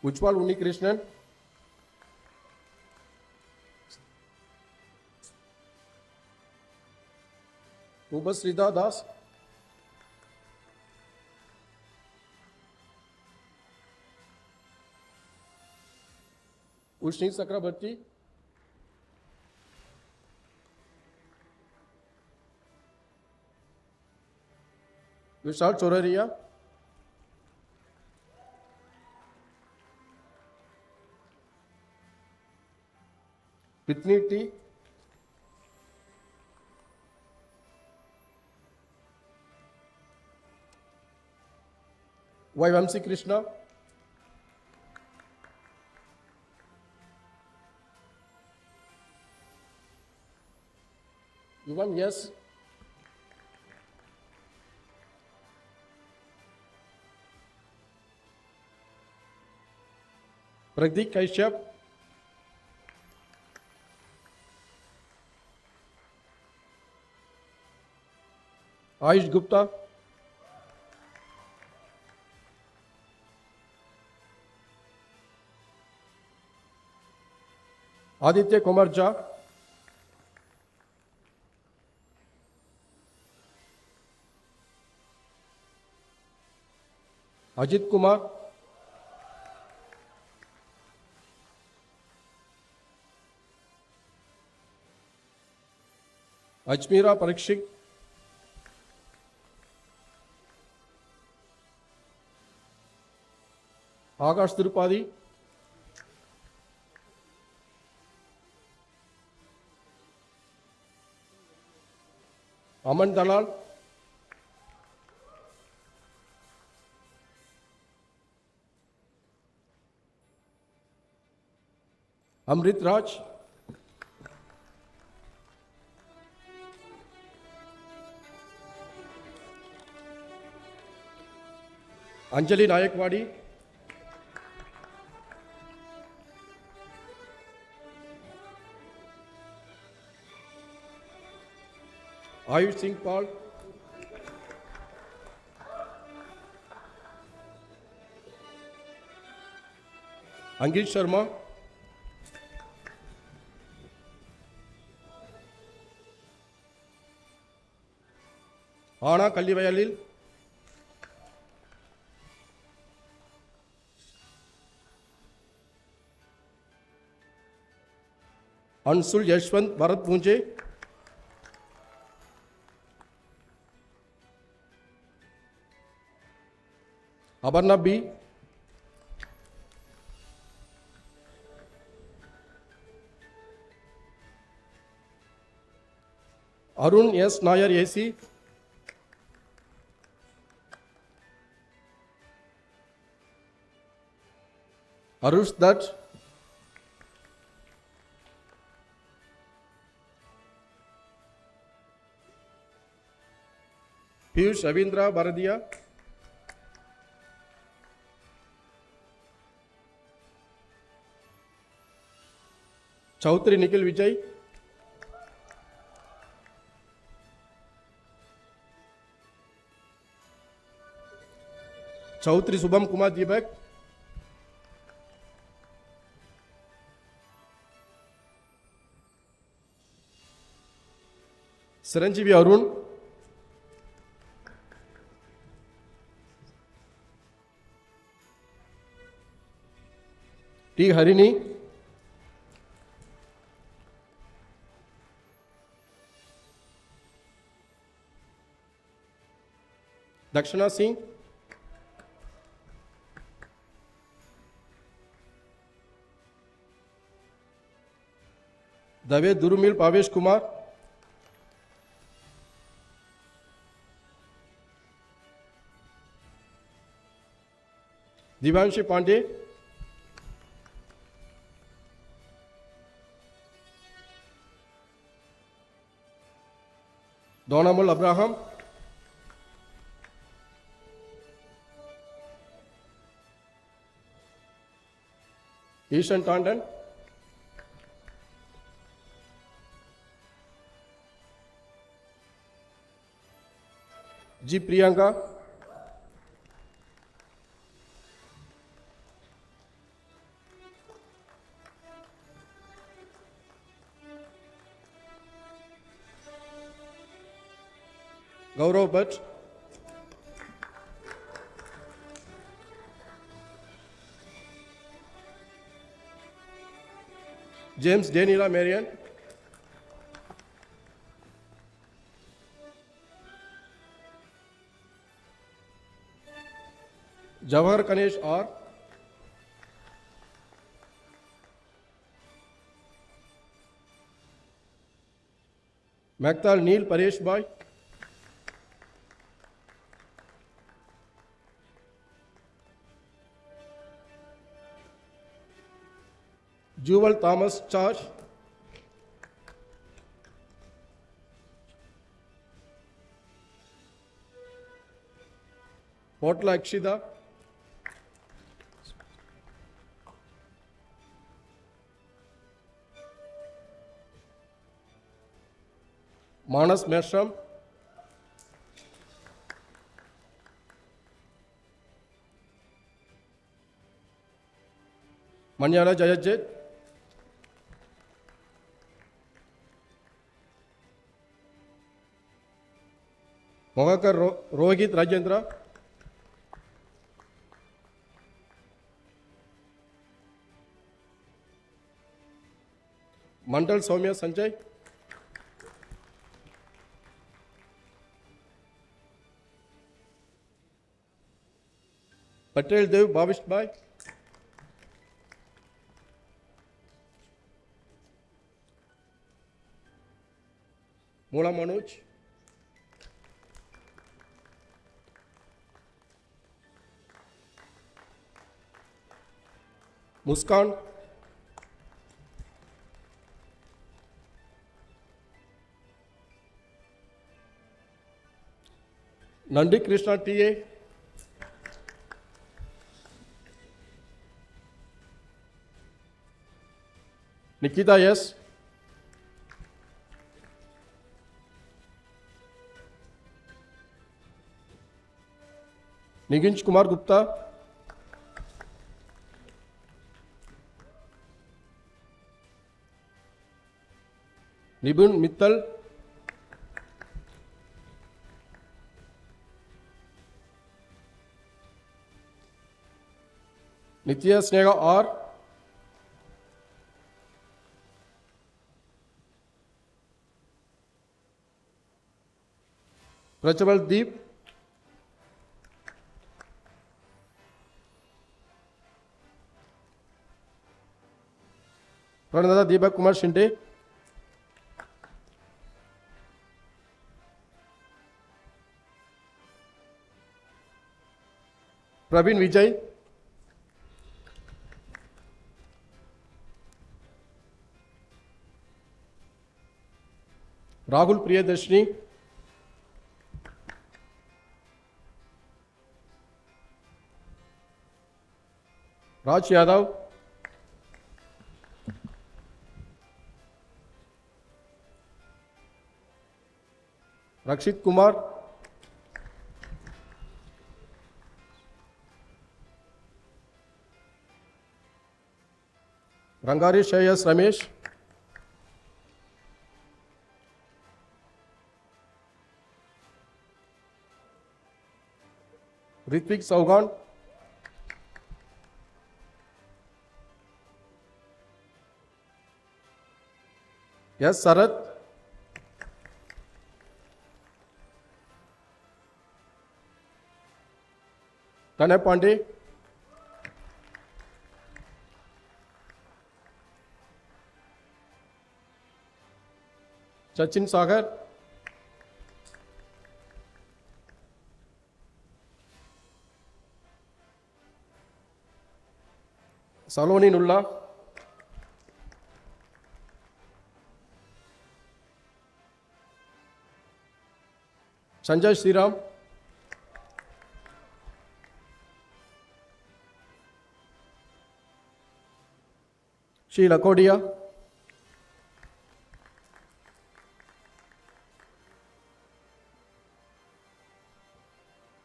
Ujjwal Unikrishnan, Ubasrita Das, Ushni Chakrabarti, Vishal Choraria, Pitni T, YMC Krishna, Yuvan, yes. Pratik Kashyap, Ayush Gupta, Aditya Kumar Jha, Ajit Kumar, Ajmira Parikshit, Akash Tirupati, Aman Dalal, Amrit Raj, Anjali Nayakwadi, Ayush Singh Paul, Angit Sharma, Ana Kallivayalil, Ansul Yashwant Bharat Punje, Abarna B, Arun S. Nayar AC, Arush Dutt, Piyush Avindra Baradia, Chaudhary Nikhil Vijay, Chaudhary Subham Kumar Deepak, Saranjeevi Arun, T. Harini, Dakshana Singh, Dave Durumil Pavesh Kumar, Divanshi Pandey, Donamul Abraham, Ishan Tandon, G. Priyanka, Gaurav Bhatt, James Danila Marian, Jawahar Kanesh R, Maktal Neil Paresh Bhai, Jewel Thomas Charge, Potla Akshida, Manas Meshram, Manyala Jayajit, Mohakar Rohit Rajendra, Mandal Soumya Sanjay, Patel Dev Bhavish Bhai, Mola Manoj, Muskan, Nandi Krishna T.A., Nikita S., Niginj Kumar Gupta, Nibun Mittal, Nitya Snega R., Prachwal Deep, Pranada Deepak Kumar Shinde, Praveen Vijay, Rahul Priyadarshini, Raj Yadav, Rakshit Kumar, Rangari Shayas Ramesh, Ritvik Saugan, S. Sarath, Tanay Pandey, Sachin Sagar, Saloni Nulla, Sanjay Sriram, Shri Lakodia,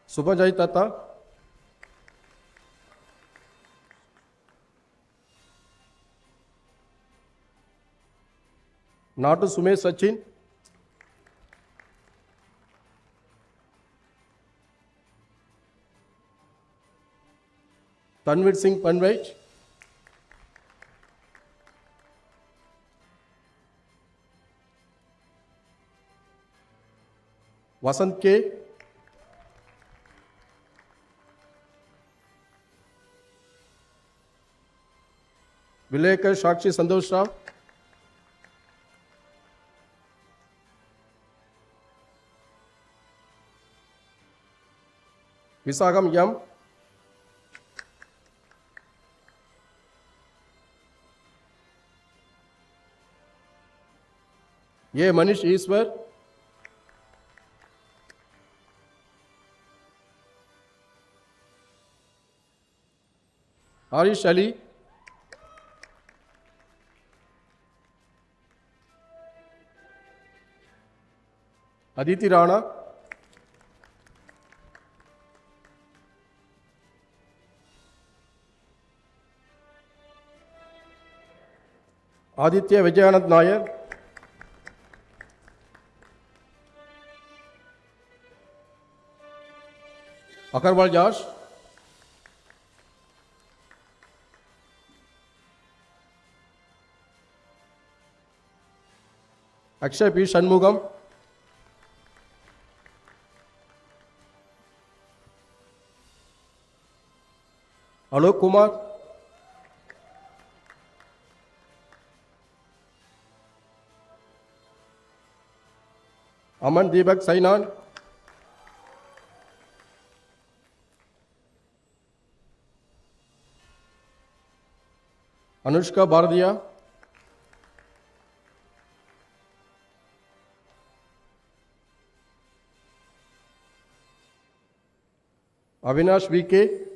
Subhajay Tata, Natu Sumesh Sachin, Tanvir Singh Panvaj, Vasant K, Vilekar Shakshi Santosh Rao, Visagam Yam, A. Manish Iswar, Harish Ali, Aditi Rana, Aditya Vijayanand Nair, Akarwal Josh, Akshay P. Shanmugam, Alok Kumar, Aman Deepak Sainan, Anushka Bhardiya, Avinash VK,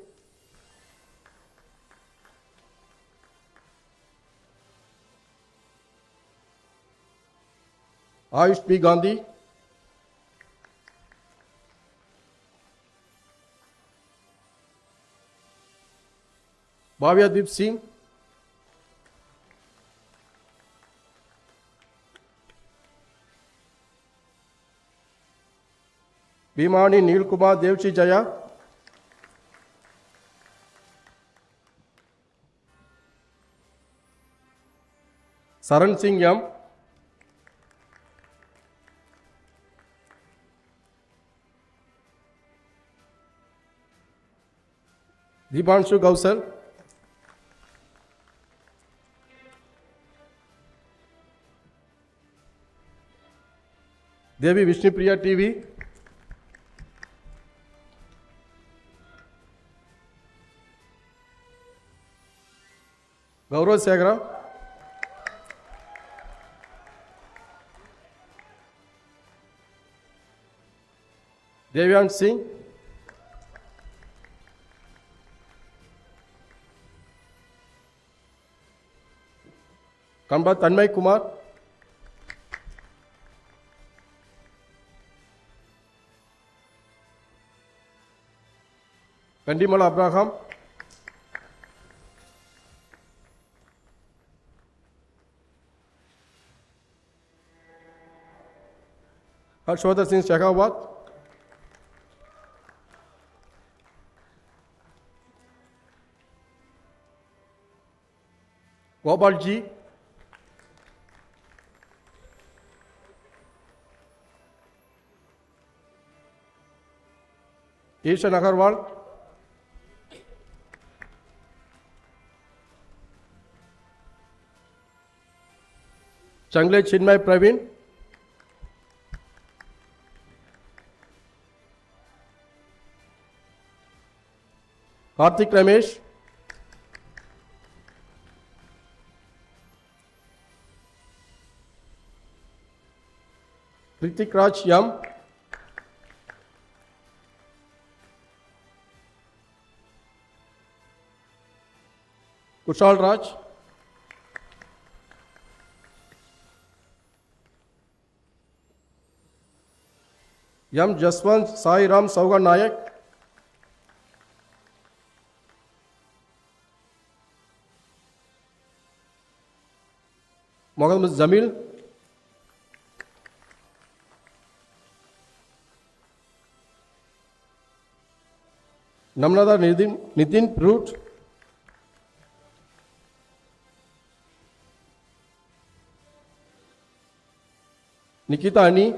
Ayush P. Gandhi, Bhavya Deep Singh, Bhimani Neil Kumar Devchi Jaya, Saran Singh Yam, Dipanshu Gausar, Devi Vishnupriya TV, Gaurav Sagra, Devyan Singh, Kamba Tanmay Kumar, Kandimala Abraham, Harshvardhan Singh Shekhawat, Gopal Ji, Ishan Agarwal, Changle Chinmay Praveen, Karthik Ramesh, Ritik Raj Yam, Kushal Raj, Yam Jaswant Sai Ram Sauga Nayak, Mohammad Zamil, Namrata Nitin Root, Nikita Ani,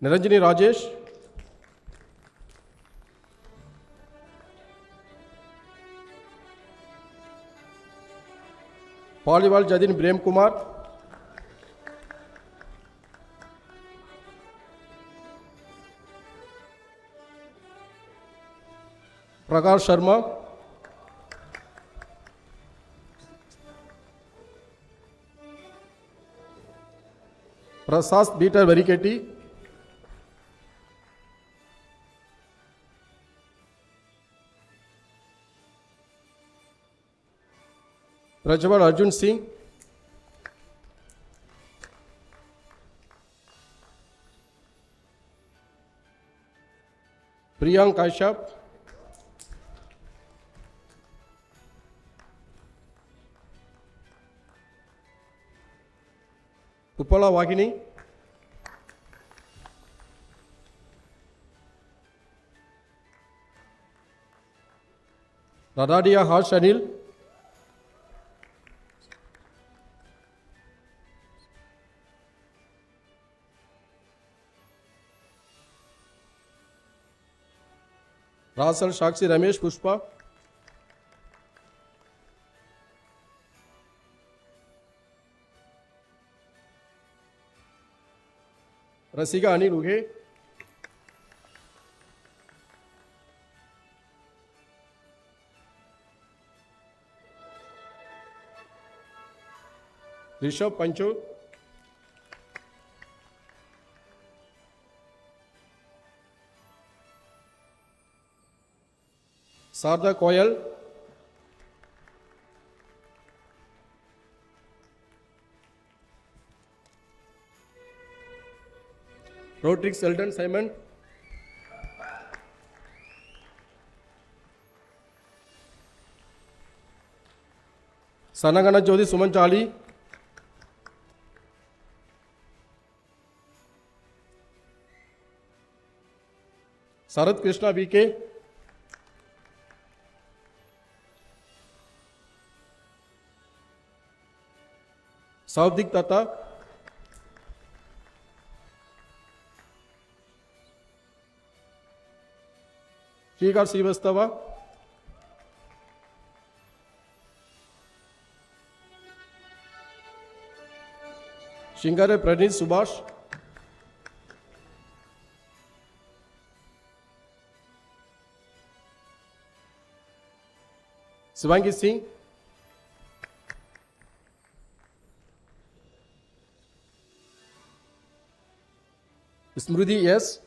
Niranjani Rajesh, Paliwal Jadin Prem Kumar, Prakash Sharma, Prasas Peter Variketi, Prajwal Arjun Singh, Priyank Kashyap, Uppala Vagini, Radadia Harsh Anil, Rasal Shakshi Ramesh Pushpa, Rasika Anil Uge, Rishabh Pancho, Sarda Koyal, Roderick Selden Simon, Sanagana Jyoti Suman Chali, Sarath Krishna VK, Savdik Tata, Shrikar Srivastava, Shingare Pranit Subhash, Swangi Singh, Smriti S,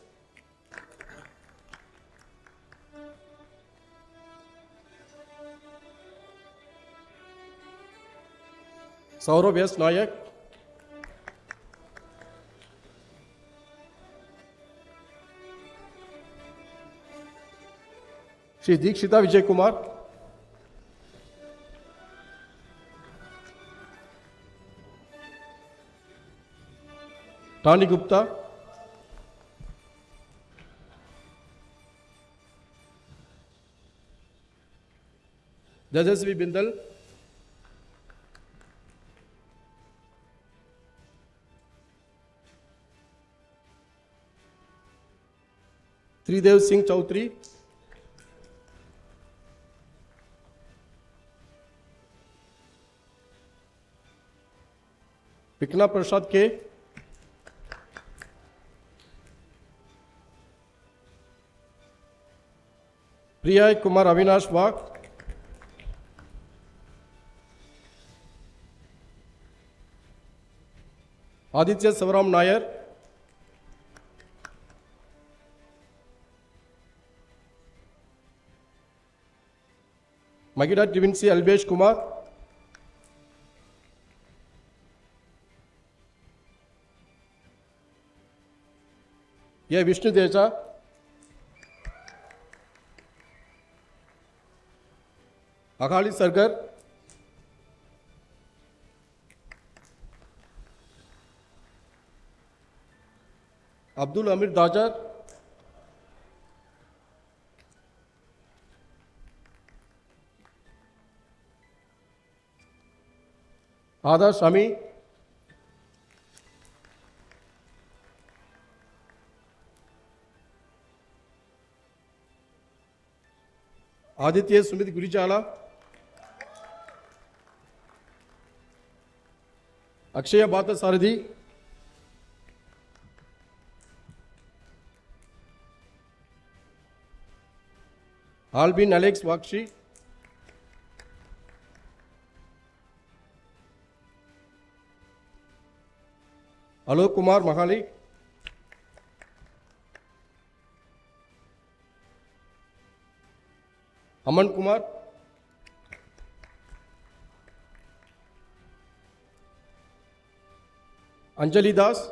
Saurabh S. Nayak, Shri Dikshita Vijay Kumar, Tani Gupta, Jajasvi Bindal, Tridev Singh Chaudhary, Vikna Prasad K, Priya Kumar Avinash Vag, Aditya Savaram Nair, Magida Divinci Albesh Kumar, A. Vishnu Deja, Akhali Sargar, Abdul Amir Dajar, Ada Shami, Aditya Sumit Gurijala, Akshaya Bata Saradhi, Albin Alex Wakshi, Alok Kumar Mahali, Aman Kumar, Anjali Das,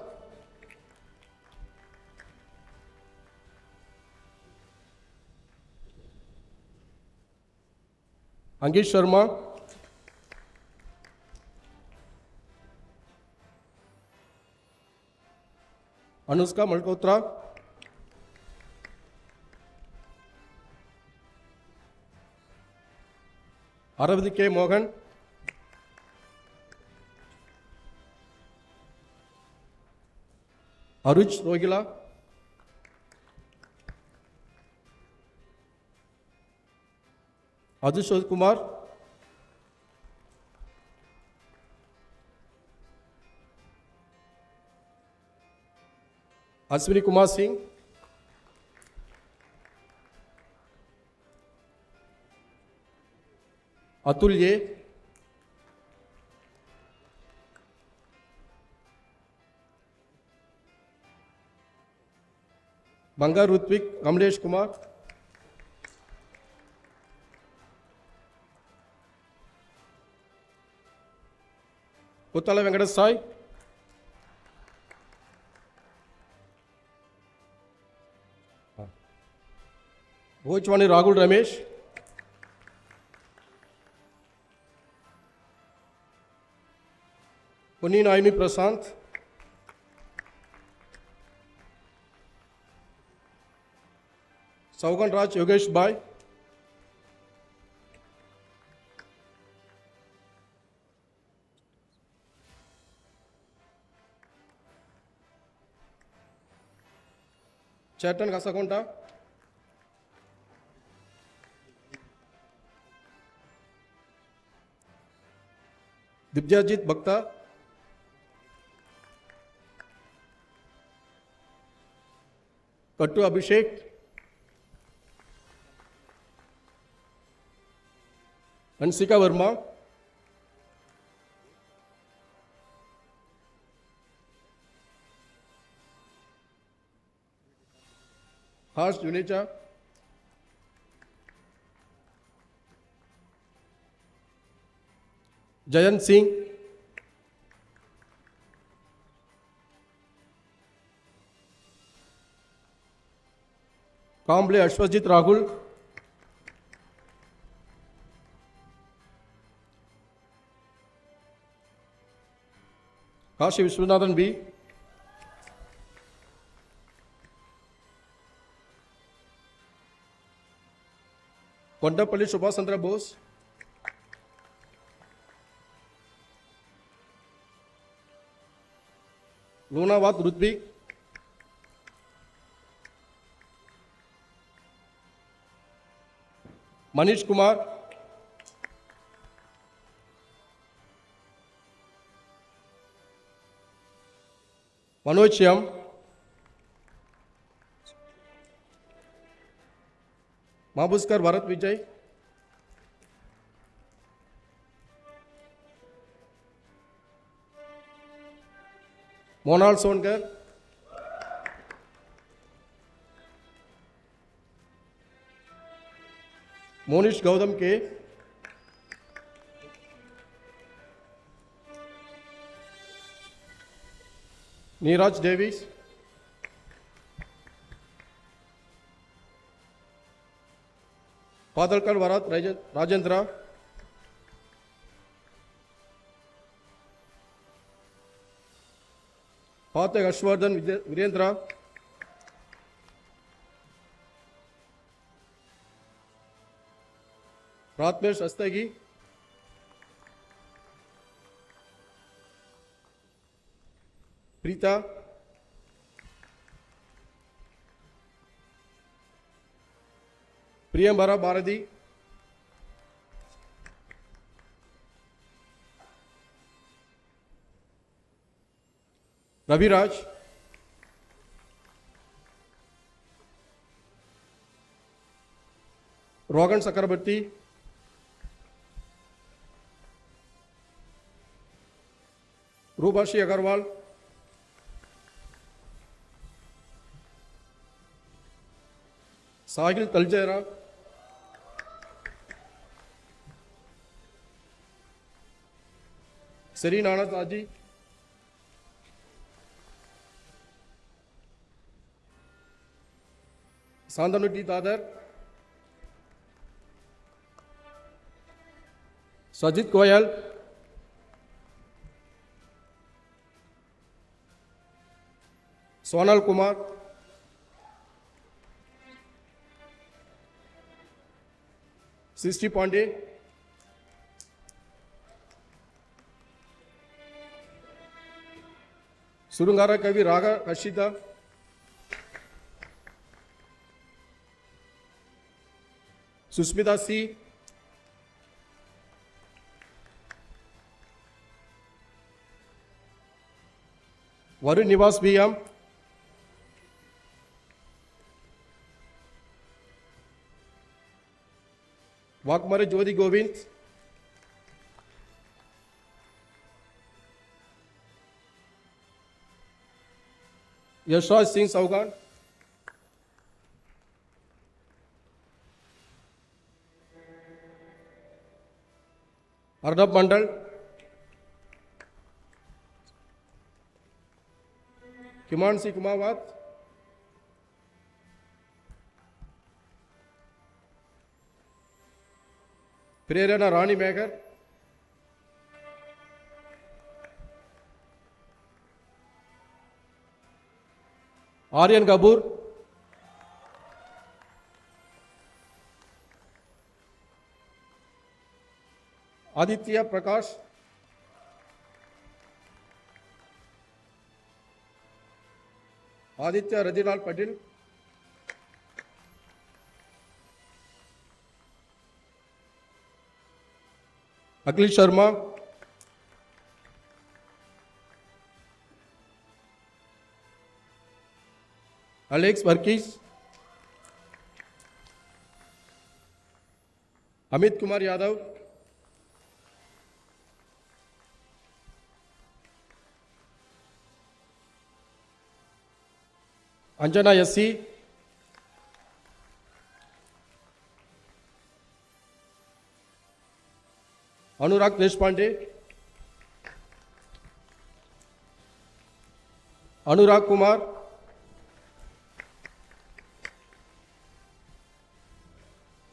Angish Sharma, Anushka Malhotra, Aravind K. Mohan, Aruj Rogila, Adishod Kumar, Aswini Kumar Singh, Atul Ye, Bangar Rutvik, Kamlesh Kumar, Puttala Venkata Sai, Bhojwani Rahul Ramesh, Punin Aini Prasant, Saugan Raj Yogesh Bhai, Chetan Gasakonta, Dibjajit Bhakta, Kattu Abhishek, Ansika Verma, Harsh Juneja, Jayant Singh, Kamble Ashwajit Rahul, Kashi Vishwanathan B, Kondapalli Subhash Chandra Bose, Lunawat Rudvik, Manish Kumar, Manoj Shyam, Mabuskar Bharat Vijay, Monal Sonkar, Monish Gautam K, Neeraj Davies, Padalkar Bharat Rajendra, Fateh Harshvardhan Virendra, Pratmesh Astagi, Preeta, Priyambara Bharati, Ravi Raj, Rogan Sakrabarti, Rubashi Agarwal, Sahil Taljera, Serene Anand Aji, Sandanuddin Dadar, Sajid Goyal, Sonal Kumar, Sisti Pandey, Surungara Kavi Raga Rashida, Susmita C, Varun Nivas BM, Vakmare Jodi Govind, Yashraj Singh Saugan, Arnab Mandal, Kimansi Kumawat, Prerana Rani Meghar, Aryan Gabur, Aditya Prakash, Aditya Radilal Patil, Akhil Sharma, Alex Varkis, Amit Kumar Yadav, Anjana Yassi, Anurag Deshpande, Anurag Kumar,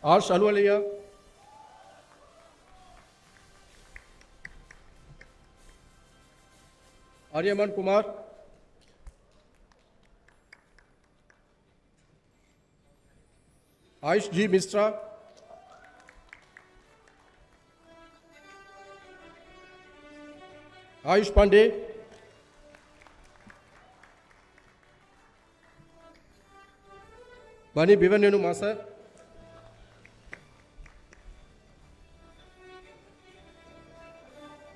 Arsh Alwalia, Aryaman Kumar, Aish G. Mistra, Aish Pandey, Bani Bivanenu Masa,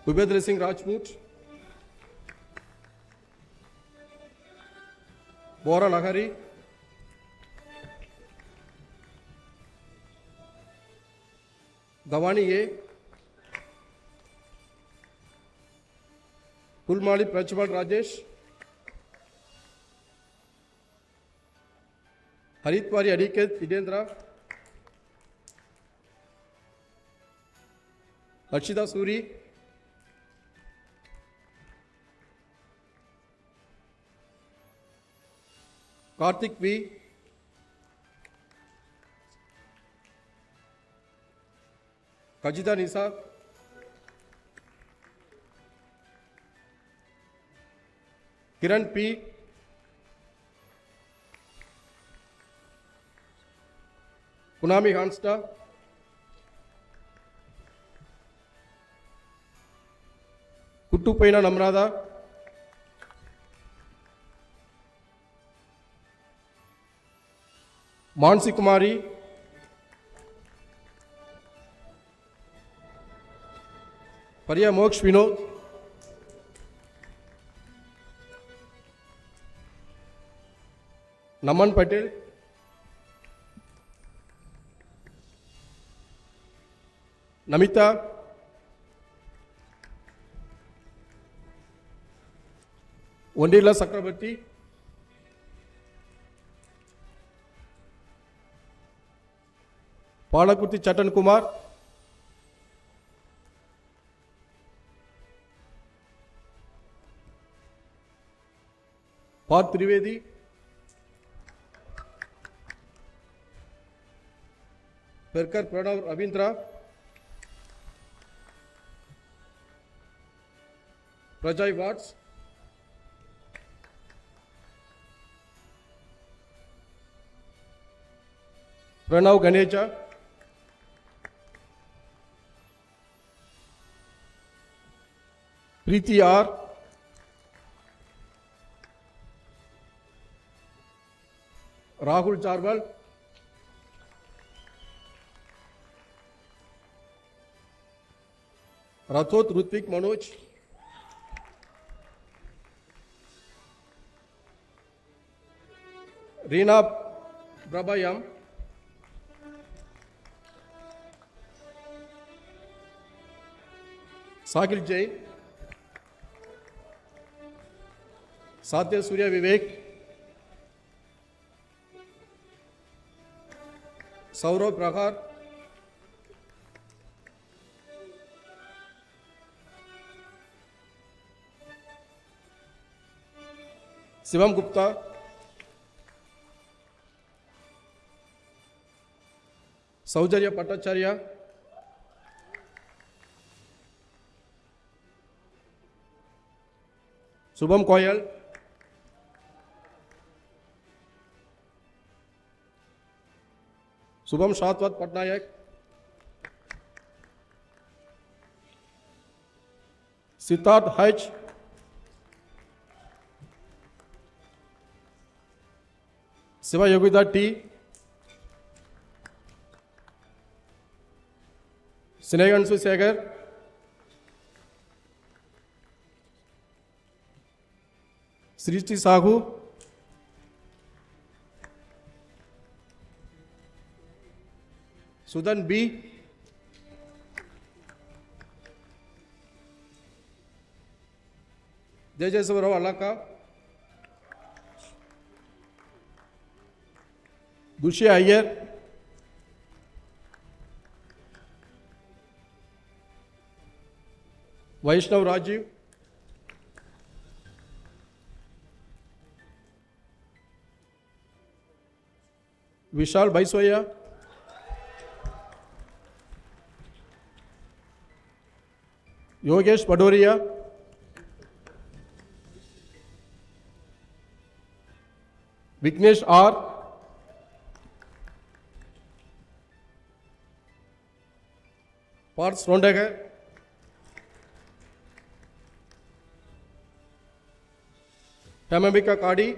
Ubedra Singh Rajput, Bora Lahari, Davani A, Pulmali Prachwal Rajesh, Haritwari Adiket Idendra, Harshita Suri, Karthik V, Kajita Nisa, Kiran P, Punami Hansta, Kuttupaina Namrada, Mansi Kumari, Pariya Moksh Vinod, Naman Patel, Namita, Wandila Sakrabarti, Palakuti Chatan Kumar, Parth Trivedi, Perkar Pranav Ravindra, Prajay Watts, Pranav Ganeja, Preeti R, Rahul Jarwal, Rathod Rutvik Manoj, Reena Brabayam, Sahil Jain, Satya Surya Vivek, Saurav Prahar, Shivam Gupta, Saujarya Patacharya, Subham Koyal, Subham Shatwat Patnayak, Siddharth Haj, Siva Yogita T, Sinegansu Segar, Srishti Sahu, Sudan B, Jayaswara Alaka, Dushi Iyer, Vaishnav Rajiv, Vishal Baiswaya, Yogesh Padoria, Vignesh R, Parth Rondagar, Hemambika Kadi,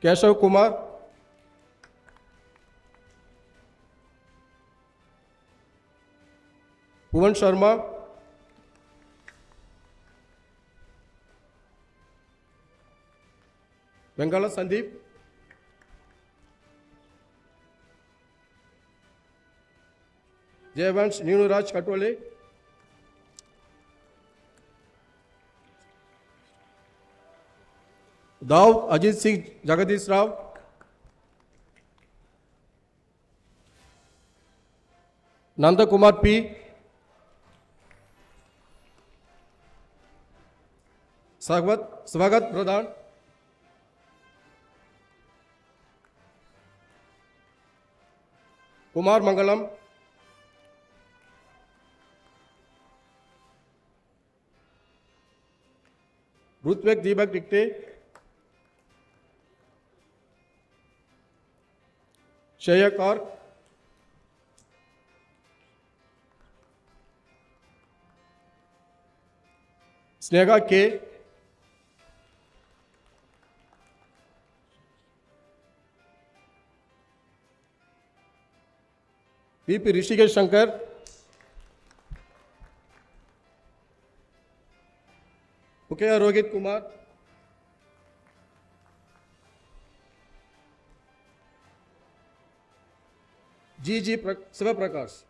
Keshav Kumar, Bhuvan Sharma, Bengala Sandeep, Jayvansh Ninuraj Katwale, Daud Ajit Singh Jagadish Rao, Nanda Kumar P, Swagat Pradhan, Kumar Mangalam, Rutvek Deepak Dikte, Shaya Kaur, Snega K, P.P. Rishikesh Shankar, Pukaya Rohit Kumar, G.G. Siva Prakash.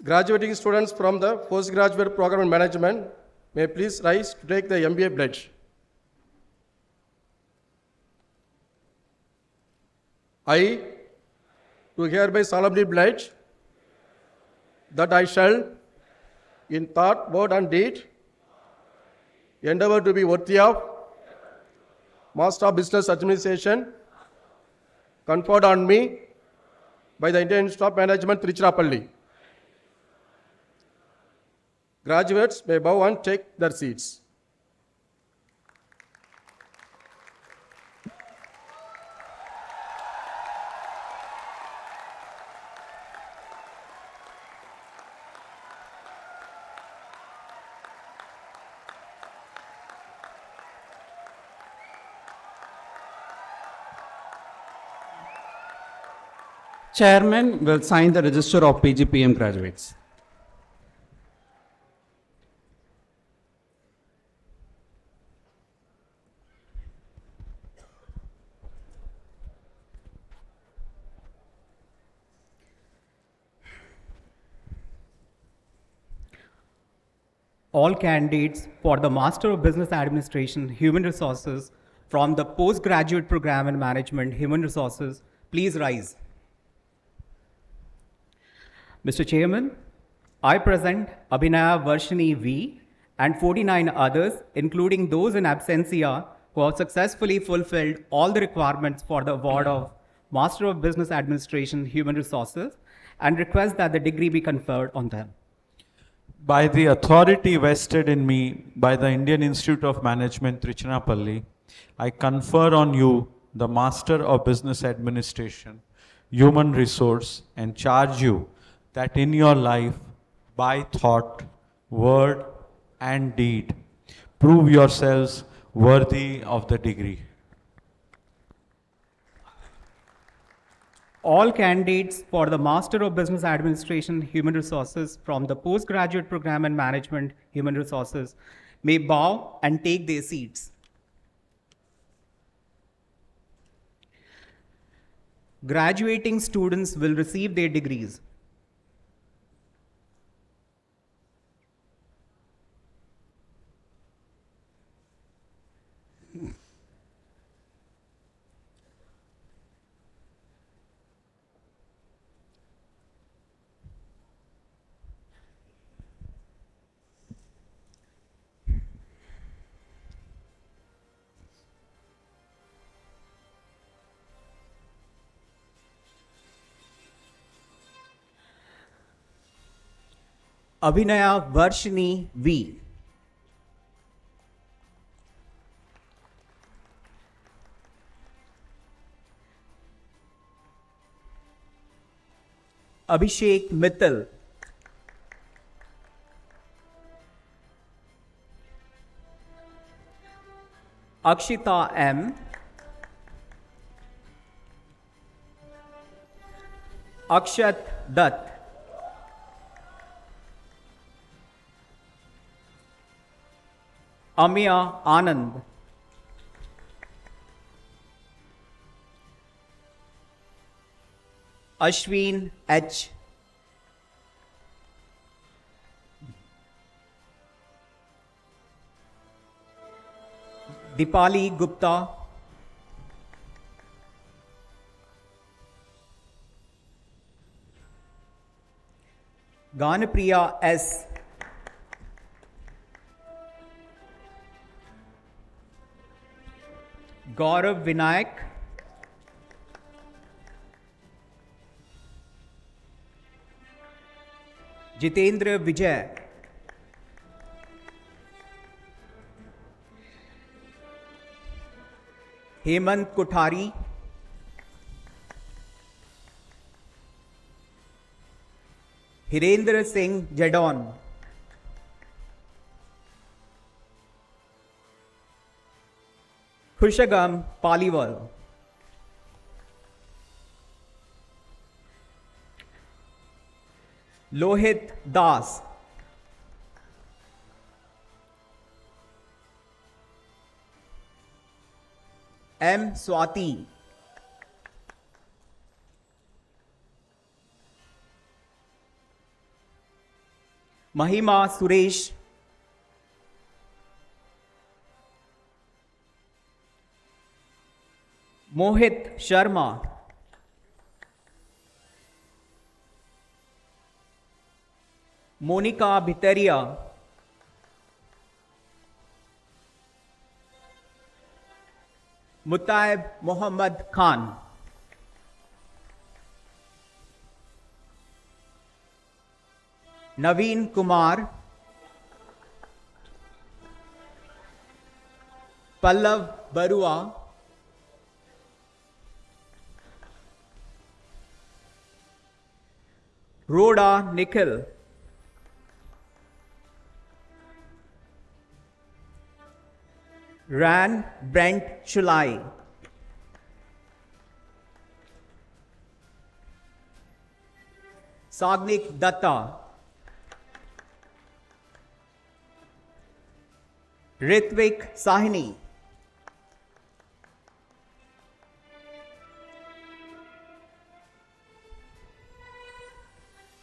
Graduating students from the postgraduate program in management may please rise to take the MBA pledge. I do hereby solemnly pledge that I shall, in thought, word, and deed, endeavor to be worthy of Master of Business Administration conferred on me by the Indian Institute of Management Tiruchirappalli. Graduates may bow and take their seats. Chairman will sign the register of PGPM graduates. All candidates for the Master of Business Administration, Human Resources from the Postgraduate Program in Management, Human Resources, please rise. Mr. Chairman, I present Abhinaya Varshini V and 49 others, including those in absentia who have successfully fulfilled all the requirements for the award of Master of Business Administration, Human Resources, and request that the degree be conferred on them. By the authority vested in me by the Indian Institute of Management Tiruchirappalli, I confer on you the Master of Business Administration, Human Resource, and charge you that in your life, by thought, word, and deed, prove yourselves worthy of the degree. All candidates for the Master of Business Administration, Human Resources from the Postgraduate Program in Management, Human Resources may bow and take their seats. Graduating students will receive their degrees. Abhinaya Varshini V. Abhishek Mittal. Akshita M. Akshat Dutt. Amya Anand. Ashwin H. Dipali Gupta. Ganapriya S. Gaurav Vinayak. Jitendra Vijay. Hemant Kothari. Hirendra Singh Jadon. Khushagam Paliwal. Lohit Das. M. Swati. Mahima Suresh, Mohit Sharma, Monica Bhitaria, Mutaib Muhammad Khan, Naveen Kumar, Pallav Barua, Rhoda Nikhil, Ran Brent Chulai, Sagnik Datta, Ritvik Sahini,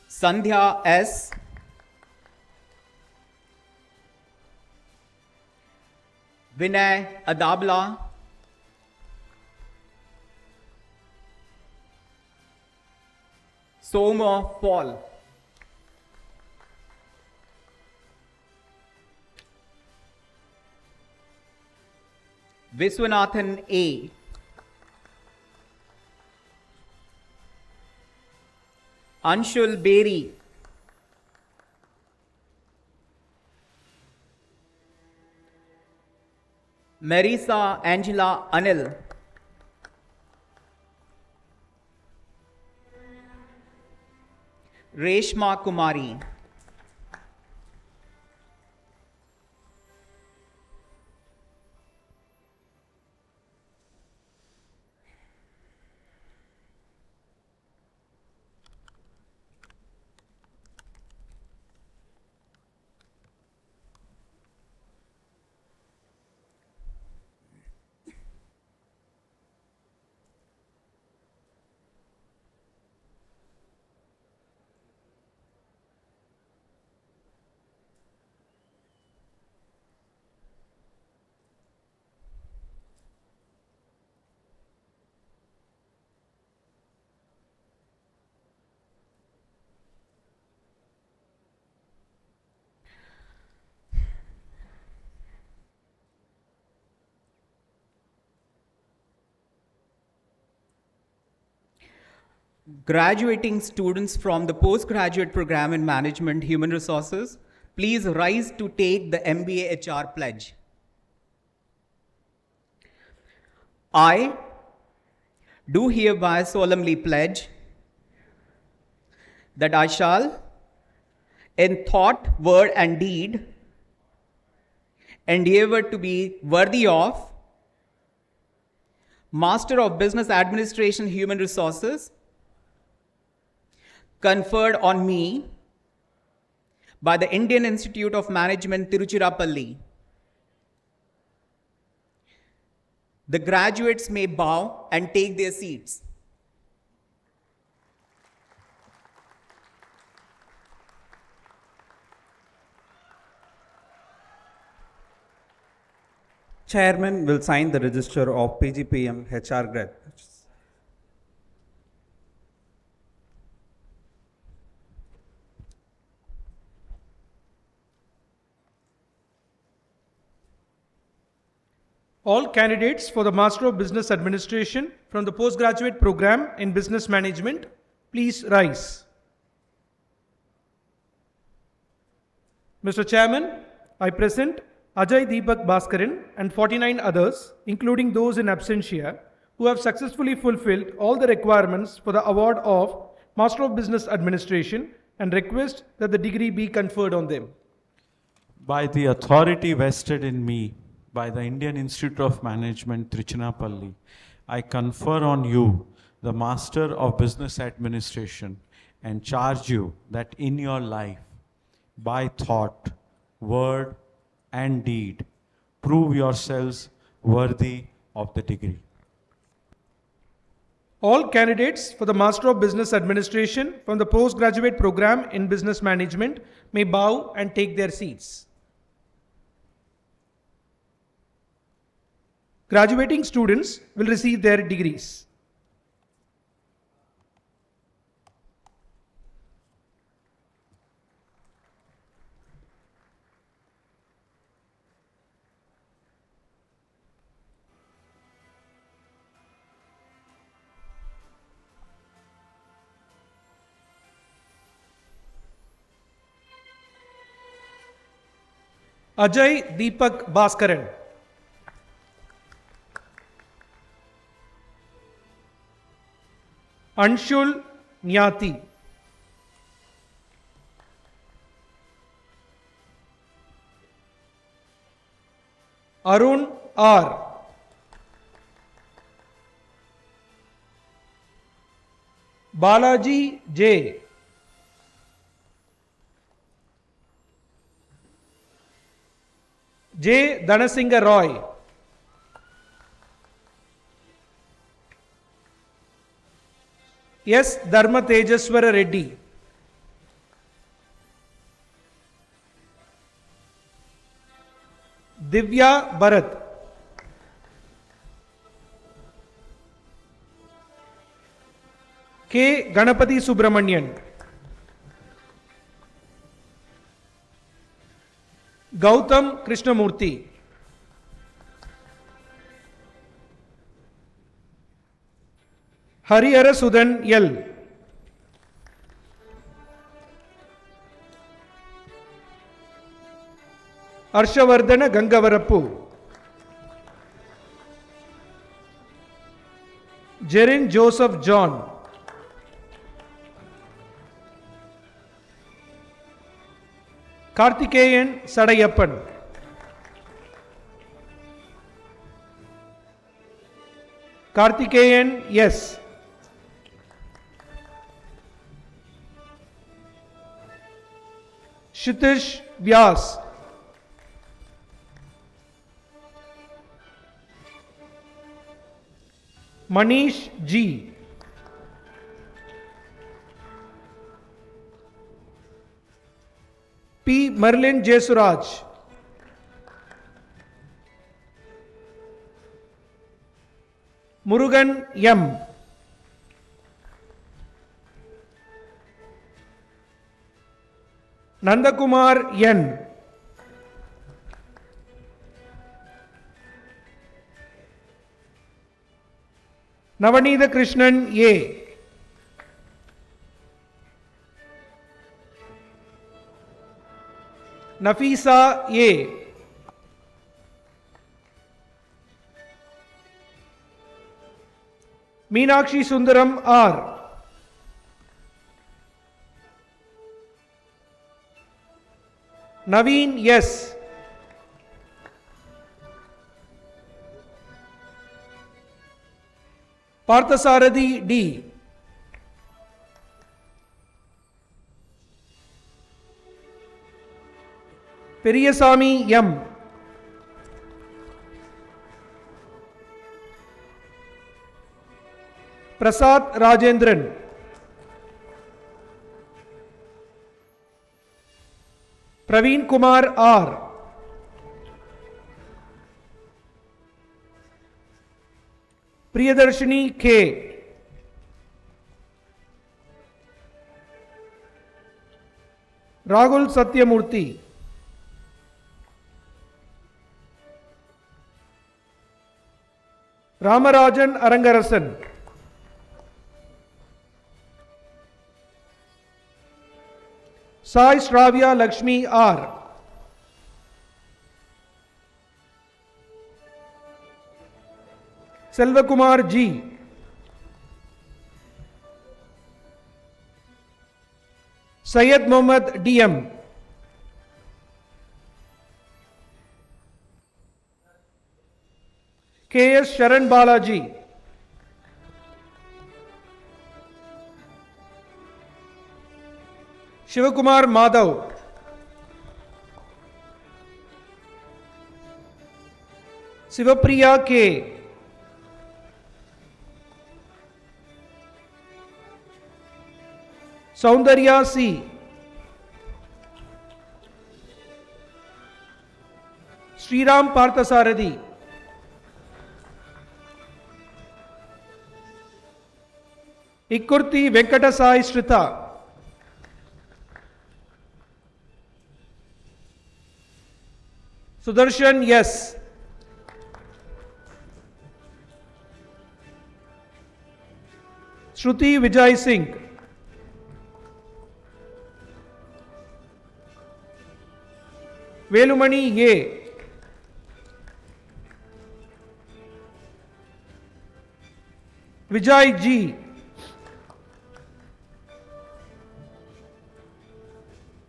Sandhya S, Vinay Adabla, Soma Paul, Viswanathan A, Anshul Beri, Marisa Angela Anil, Reshma Kumari, graduating students from the postgraduate program in Management Human Resources, please rise to take the MBA HR pledge. I do hereby solemnly pledge that I shall, in thought, word, and deed, endeavor to be worthy of Master of Business Administration Human Resources conferred on me by the Indian Institute of Management Tiruchirappalli. The graduates may bow and take their seats. Chairman will sign the register of PGPM HR graduates. All candidates for the Master of Business Administration from the postgraduate program in Business Management, please rise. Mr. Chairman, I present Ajay Deepak Bhaskaran and 49 others, including those in absentia, who have successfully fulfilled all the requirements for the award of Master of Business Administration and request that the degree be conferred on them. By the authority vested in me by the Indian Institute of Management Tiruchirappalli, I confer on you the Master of Business Administration and charge you that in your life, by thought, word, and deed, prove yourselves worthy of the degree. All candidates for the Master of Business Administration from the postgraduate program in Business Management may bow and take their seats. Graduating students will receive their degrees. Ajay Deepak Bhaskaran. Anshul Nyati. Arun R. Balaji J. J. Dhanasingha Roy. S. Dharma Tejaswara Reddy. Divya Bharat. K. Ganapati Subramanian. Gautam Krishnamurthy. Harihara Sudan L. Harshavardhana Gangavarappu. Jerin Joseph John. Karthikeyan Sadayappan. Karthikeyan S. Shitish Vyas. Manish G. P. Merlin Jesuraj. Murugan M. Nandakumar N. Navanitha Krishnan A. Nafisa A. Meenakshi Sundaram R. Naveen S. Parthasarathi D. Periyasamy M. Prasad Rajendran. Praveen Kumar R. Priyadarshini K. Rahul Satyamurthy. Ramarajan Arangarasan. Sai Shravya Lakshmi R. Selvakumar G. Syed Mohammad DM. K.S. Sharan Balaji. Shivakumar Madhav. Sivapriya K. Soundarya C. Sriram Parthasarathi. Ikkurti Venkatasai Shrita. Sudarshan yes. Shruti Vijay Singh. Velumani Ye. Vijay G.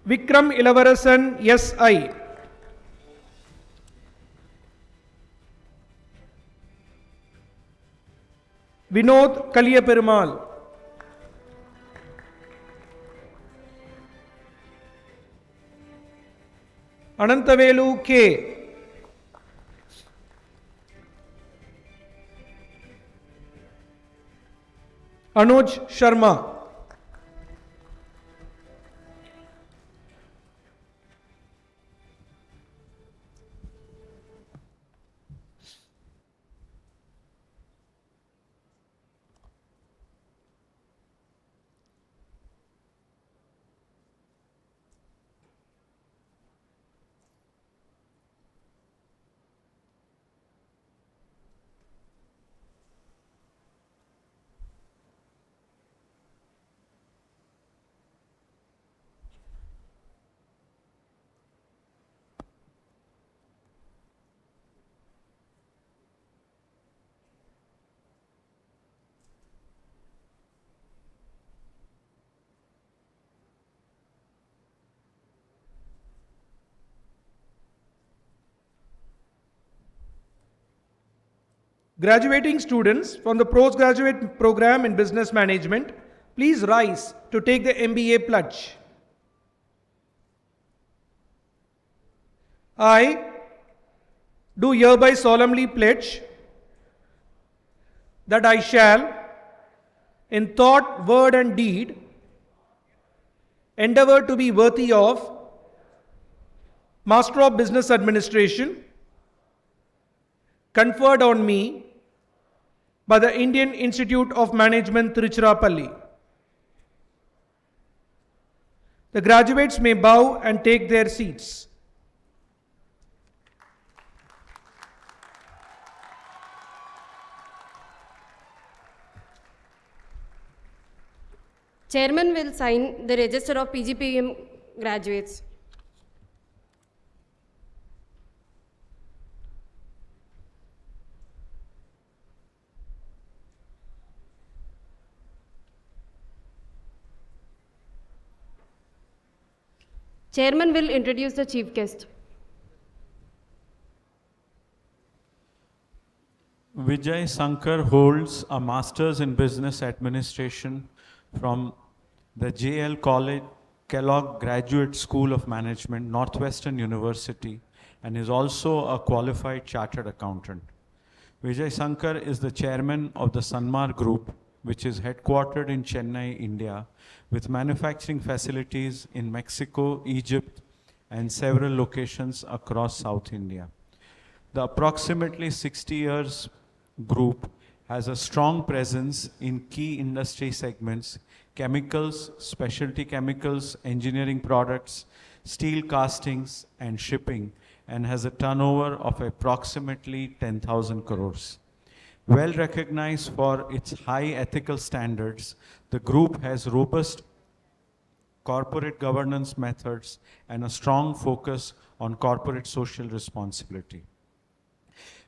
Vikram Ilavarasan S.I. Vinod Kaliyaperumal. Anantavelu K. Anuj Sharma. Graduating students from the postgraduate program in business management, please rise to take the MBA pledge. I do hereby solemnly pledge that I shall, in thought, word, and deed, endeavor to be worthy of Master of Business Administration conferred on me by the Indian Institute of Management Tiruchirappalli. The graduates may bow and take their seats. Chairman will sign the register of PGPM graduates. Chairman will introduce the chief guest. Vijay Sankar holds a Master's in Business Administration from the JL College Kellogg Graduate School of Management, Northwestern University, and is also a qualified chartered accountant. Vijay Sankar is the chairman of the Sanmar Group, which is headquartered in Chennai, India, with manufacturing facilities in Mexico, Egypt, and several locations across South India. The approximately 60 years group has a strong presence in key industry segments: chemicals, specialty chemicals, engineering products, steel castings, and shipping, and has a turnover of approximately 10,000 crores. Well recognized for its high ethical standards, the group has robust corporate governance methods and a strong focus on corporate social responsibility.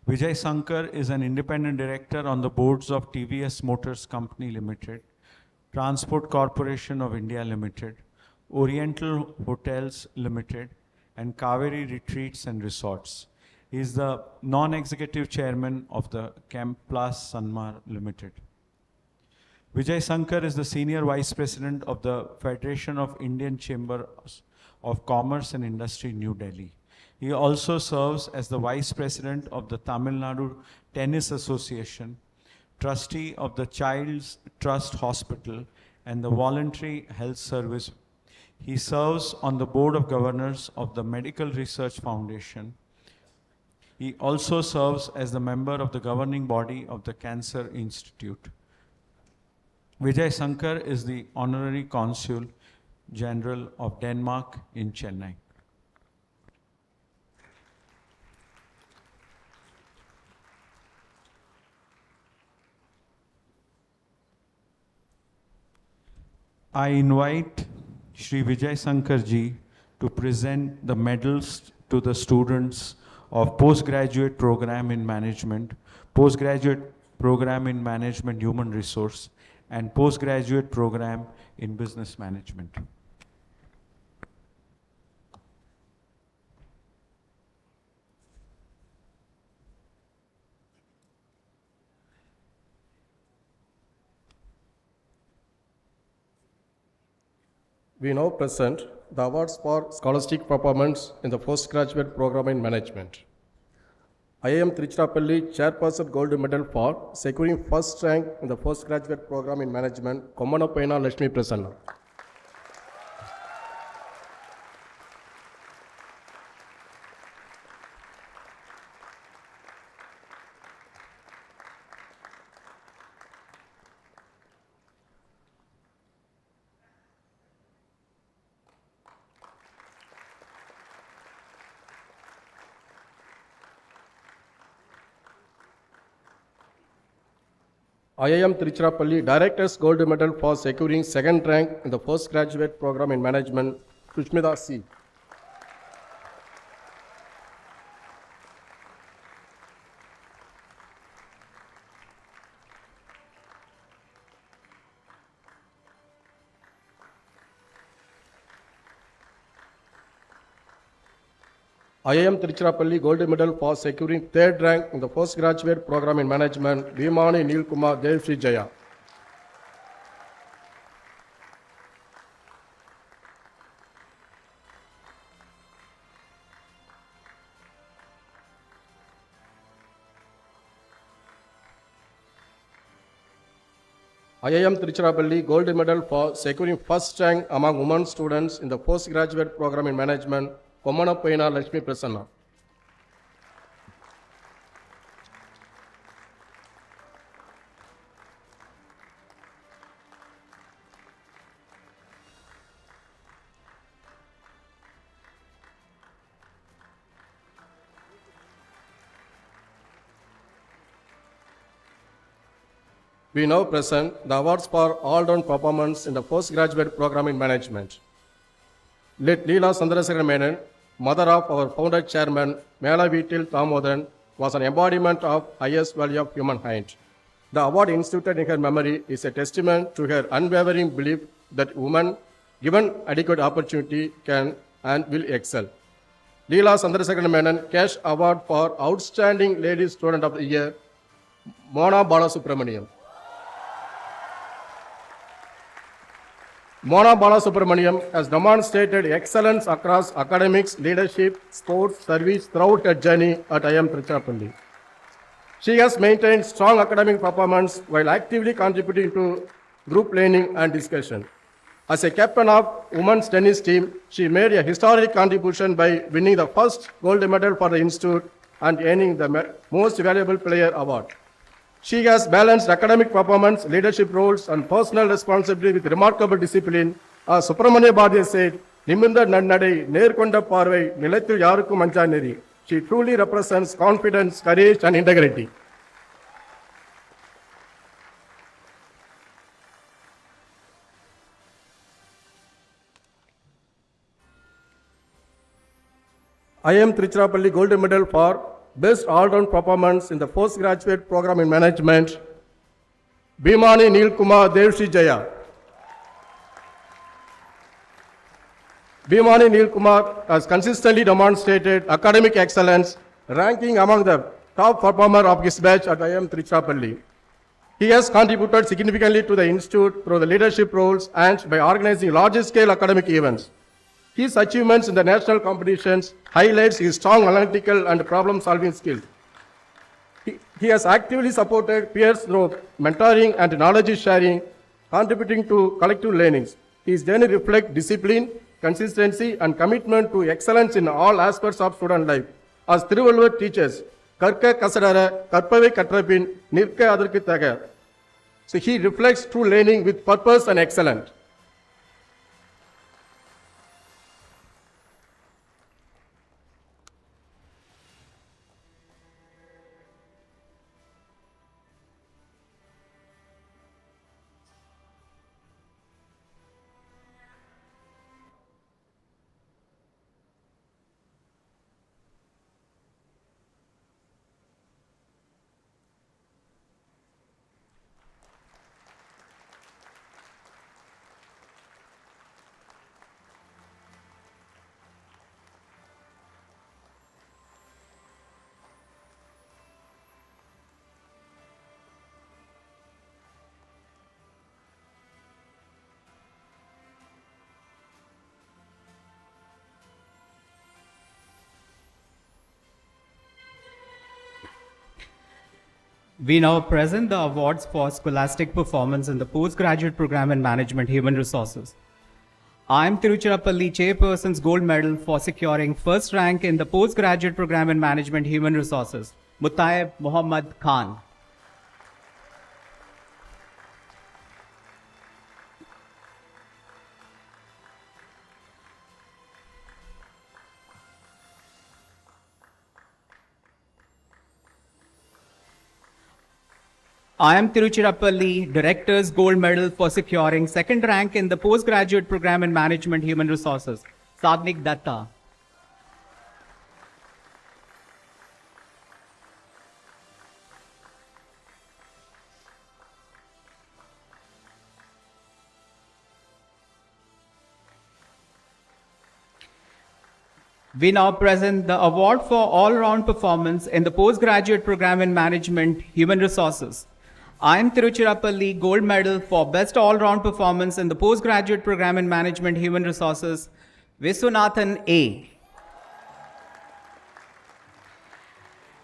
Vijay Sankar is an independent director on the boards of TVS Motors Company Limited, Transport Corporation of India Limited, Oriental Hotels Limited, and Kaveri Retreats and Resorts. He is the non-executive chairman of the Chemplas Sanmar Limited. Vijay Sankar is the senior vice president of the Federation of Indian Chambers of Commerce and Industry, New Delhi. He also serves as the vice president of the Tamil Nadu Tennis Association, trustee of the Child's Trust Hospital, and the Voluntary Health Service. He serves on the Board of Governors of the Medical Research Foundation. He also serves as the member of the governing body of the Cancer Institute. Vijay Sankar is the Honorary Consul General of Denmark in Chennai. I invite Shri Vijay Sankar ji to present the medals to the students of postgraduate program in management, postgraduate program in management human resource, and postgraduate program in business management. We now present the awards for scholastic performance in the postgraduate program in management. IIM Tiruchirappalli Chairperson Gold Medal for securing first rank in the postgraduate program in management, Kommanappaina Lakshmi Prasanna. IIM Tiruchirappalli Directors Gold Medal for securing second rank in the postgraduate program in management, Sushmita C. IIM Tiruchirappalli Gold Medal for securing third rank in the postgraduate program in management, Vimani Neelkumar Devshri Jaya. IIM Tiruchirappalli Gold Medal for securing first rank among women students in the postgraduate program in management, Kommanappaina Lakshmi Prasanna. We now present the awards for all-round performance in the postgraduate program in management. Let Leela Sandrasekhar Menon, mother of our founder chairman, Mela Vitil Thamodaran, was an embodiment of highest value of human kind. The award instituted in her memory is a testament to her unwavering belief that women, given adequate opportunity, can and will excel. Leela Sandrasekhar Menon Cash Award for Outstanding Lady Student of the Year, Mona Balasubramaniam. Mona Balasubramaniam has demonstrated excellence across academics, leadership, sports, service throughout her journey at IIM Tiruchirappalli. She has maintained strong academic performance while actively contributing to group learning and discussion. As a captain of women's tennis team, she made a historic contribution by winning the first gold medal for the institute and earning the Most Valuable Player award. She has balanced academic performance, leadership roles, and personal responsibility with remarkable discipline. As Subramania Bhatia said, Niminda Nannadai, Nerkonda Parvai, Nilathu Yaruku Manchaneri. She truly represents confidence, courage, and integrity. IIM Tiruchirappalli Gold Medal for Best All-Round Performance in the Postgraduate Program in Management, Bhimani Neelkumar Devshri Jaya. Bhimani Neelkumar has consistently demonstrated academic excellence, ranking among the top performer of his batch at IIM Tiruchirappalli. He has contributed significantly to the institute through the leadership roles and by organizing large-scale academic events. His achievements in the national competitions highlights his strong analytical and problem-solving skills. He has actively supported peers through mentoring and knowledge sharing. contributing to collective learnings. His journey reflects discipline, consistency, and commitment to excellence in all aspects of student life. As Thiruvalluvar teaches, கற்க கசடர கற்பவை கற்றபின் நிற்க அதற்கு தக. So he reflects true learning with purpose and excellence. We now present the awards for scholastic performance in the postgraduate program in Management Human Resources. IIM Tiruchirappalli Chairperson's Gold Medal for securing first rank in the postgraduate program in Management Human Resources, Mutaib Muhammad Khan. IIM Tiruchirappalli Director's Gold Medal for securing second rank in the postgraduate program in Management Human Resources, Sadnik Datta. We now present the award for all-round performance in the postgraduate program in Management Human Resources. IIM Tiruchirappalli Gold Medal for Best All-Round Performance in the Postgraduate Program in Management Human Resources, Viswanathan A.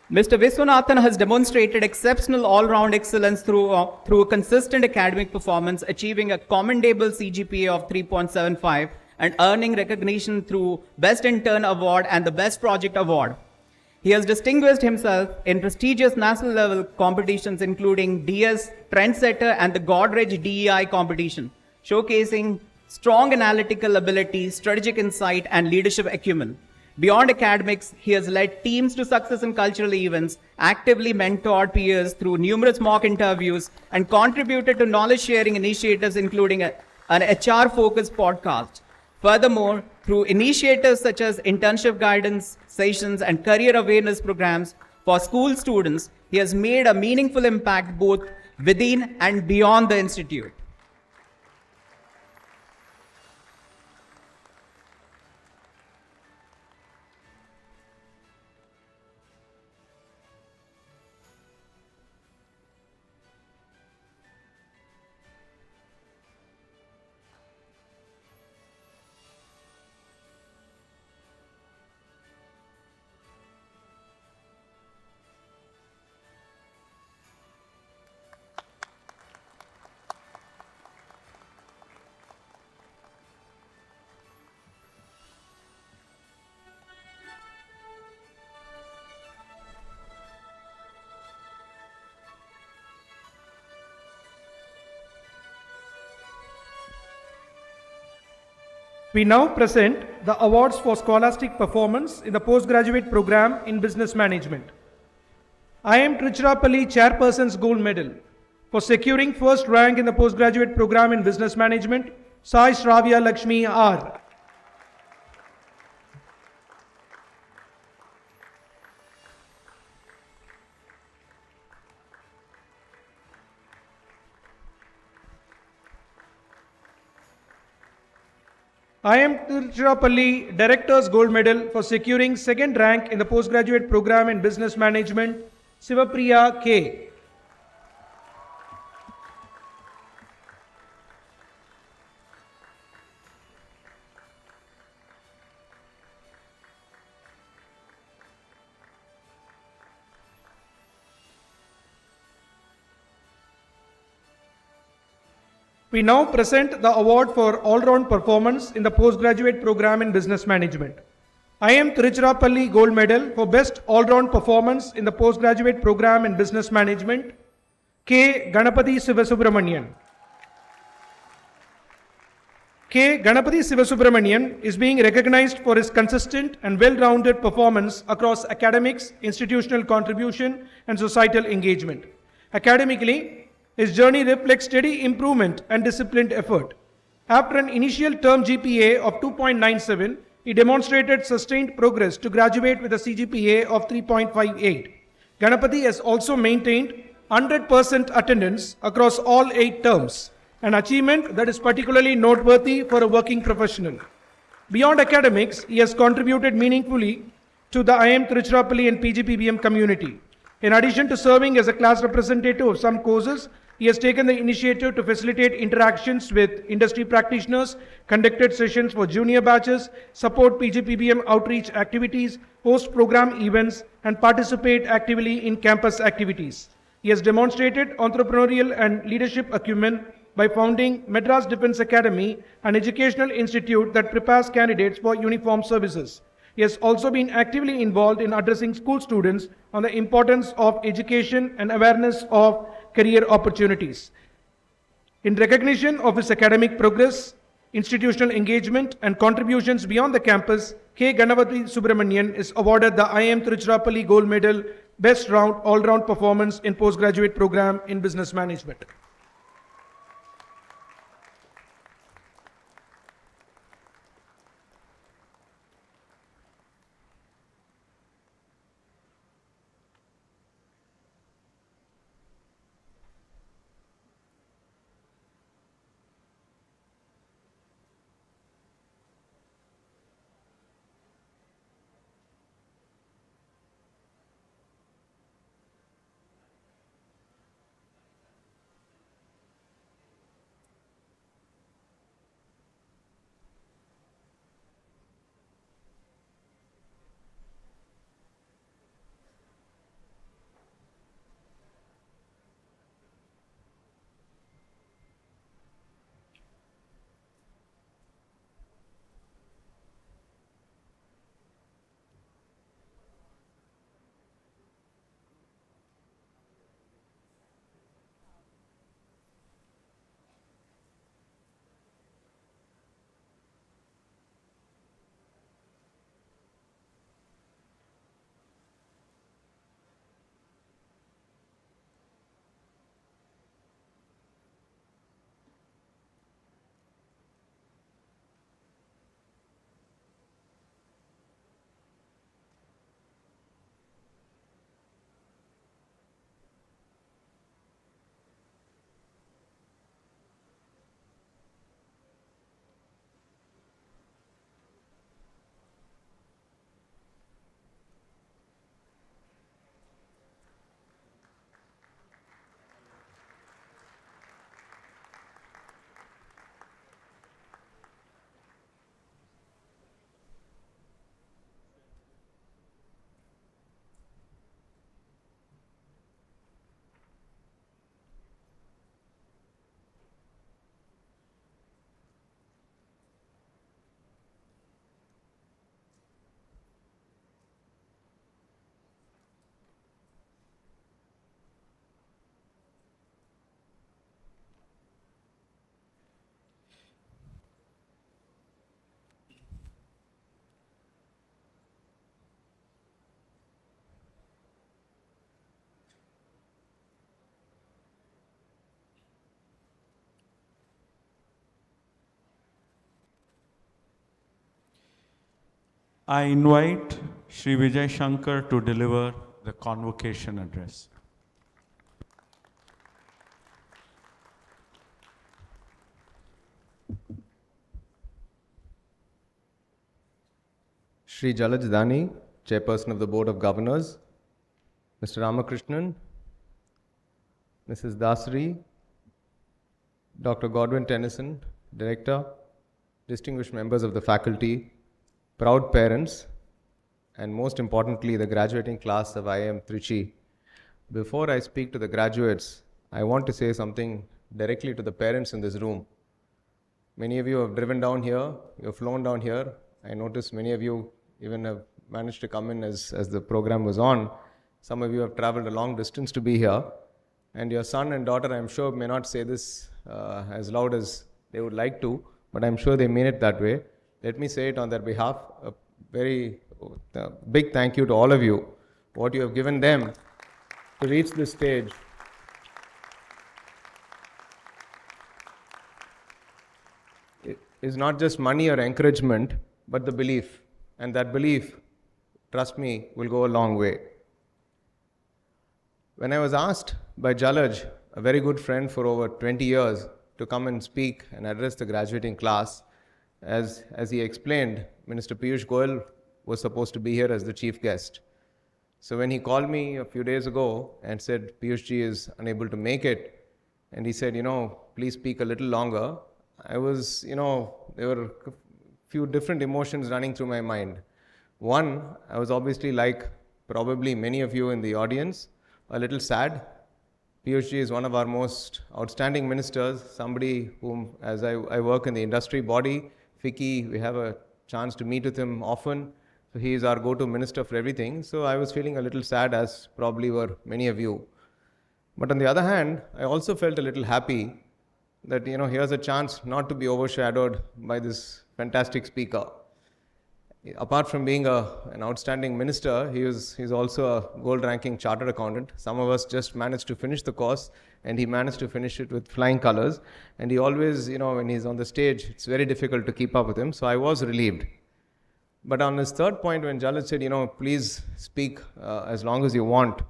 Mr. Viswanathan has demonstrated exceptional all-round excellence through a consistent academic performance, achieving a commendable CGPA of 3.75 and earning recognition through Best Intern Award and the Best Project Award. He has distinguished himself in prestigious national level competitions including DS Trendsetter and the Godrej DEI competition, showcasing strong analytical ability, strategic insight, and leadership acumen. Beyond academics, he has led teams to success in cultural events, actively mentored peers through numerous mock interviews, and contributed to knowledge-sharing initiatives including an HR-focused podcast. Furthermore, through initiatives such as internship guidance sessions and career awareness programs for school students, he has made a meaningful impact both within and beyond the institute. We now present the awards for scholastic performance in the postgraduate program in business management. IIM Tiruchirappalli Chairperson's Gold Medal for securing first rank in the postgraduate program in business management, Sai Shravya Lakshmi R. IIM Tiruchirappalli Director's Gold Medal for securing second rank in the postgraduate program in business management, Sivapriya K. We now present the award for all-round performance in the postgraduate program in business management. IIM Tiruchirappalli Gold Medal for Best All-Round Performance in the Postgraduate Program in Business Management, K. Ganapathy Sivasubramanian. K. Ganapathy Sivasubramanian is being recognized for his consistent and well-rounded performance across academics, institutional contribution, and societal engagement. Academically, his journey reflects steady improvement and disciplined effort. After an initial term GPA of 2.97, he demonstrated sustained progress to graduate with a CGPA of 3.58. Ganapathy has also maintained 100% attendance across all 8 terms, an achievement that is particularly noteworthy for a working professional. Beyond academics, he has contributed meaningfully to the IIM Tiruchirappalli and PGPBM community. In addition to serving as a class representative of some courses, he has taken the initiative to facilitate interactions with industry practitioners, conducted sessions for junior batches, support PGPBM outreach activities, host program events, and participate actively in campus activities. He has demonstrated entrepreneurial and leadership acumen by founding Madras Defence Academy, an educational institute that prepares candidates for uniformed services. He has also been actively involved in addressing school students on the importance of education and awareness of career opportunities. In recognition of his academic progress, institutional engagement, and contributions beyond the campus, K. Ganapathy Subramanian is awarded the IIM Tiruchirappalli Gold Medal Best All-Round Performance in Postgraduate Program in Business Management. I invite Sri Vijay Shankar to deliver the convocation address. Sri Jalaj Dani, Chairperson of the Board of Governors, Mr. Ramakrishnan, Mrs. Dasari, Dr. Godwin Tennyson, Director, distinguished members of the faculty, proud parents, and most importantly, the graduating class of IIM Trichy. Before I speak to the graduates, I want to say something directly to the parents in this room. Many of you have driven down here, you have flown down here. I noticed many of you even have managed to come in as the program was on. Some of you have traveled a long distance to be here. And your son and daughter, I'm sure, may not say this as loud as they would like to, but I'm sure they mean it that way. Let me say it on their behalf. A very big thank you to all of you. What you have given them to reach this stage is not just money or encouragement, but the belief. And that belief, trust me, will go a long way. When I was asked by Jalaj, a very good friend for over 20 years, to come and speak and address the graduating class, as he explained, Minister Piyush Goyal was supposed to be here as the chief guest. So when he called me a few days ago and said, Piyush ji is unable to make it, and he said, please speak a little longer, I was, there were a few different emotions running through my mind. One, I was obviously, like probably many of you in the audience, a little sad. Piyush ji is one of our most outstanding ministers, somebody whom, as I work in the industry body, FICCI, we have a chance to meet with him often. So he is our go-to minister for everything. So I was feeling a little sad, as probably were many of you. But on the other hand, I also felt a little happy that, here's a chance not to be overshadowed by this fantastic speaker. Apart from being an outstanding minister, he's also a gold-ranking chartered accountant. Some of us just managed to finish the course, and he managed to finish it with flying colors. And he always, when he's on the stage, it's very difficult to keep up with him. So I was relieved. But on his third point, when Jalaj said, please speak as long as you want,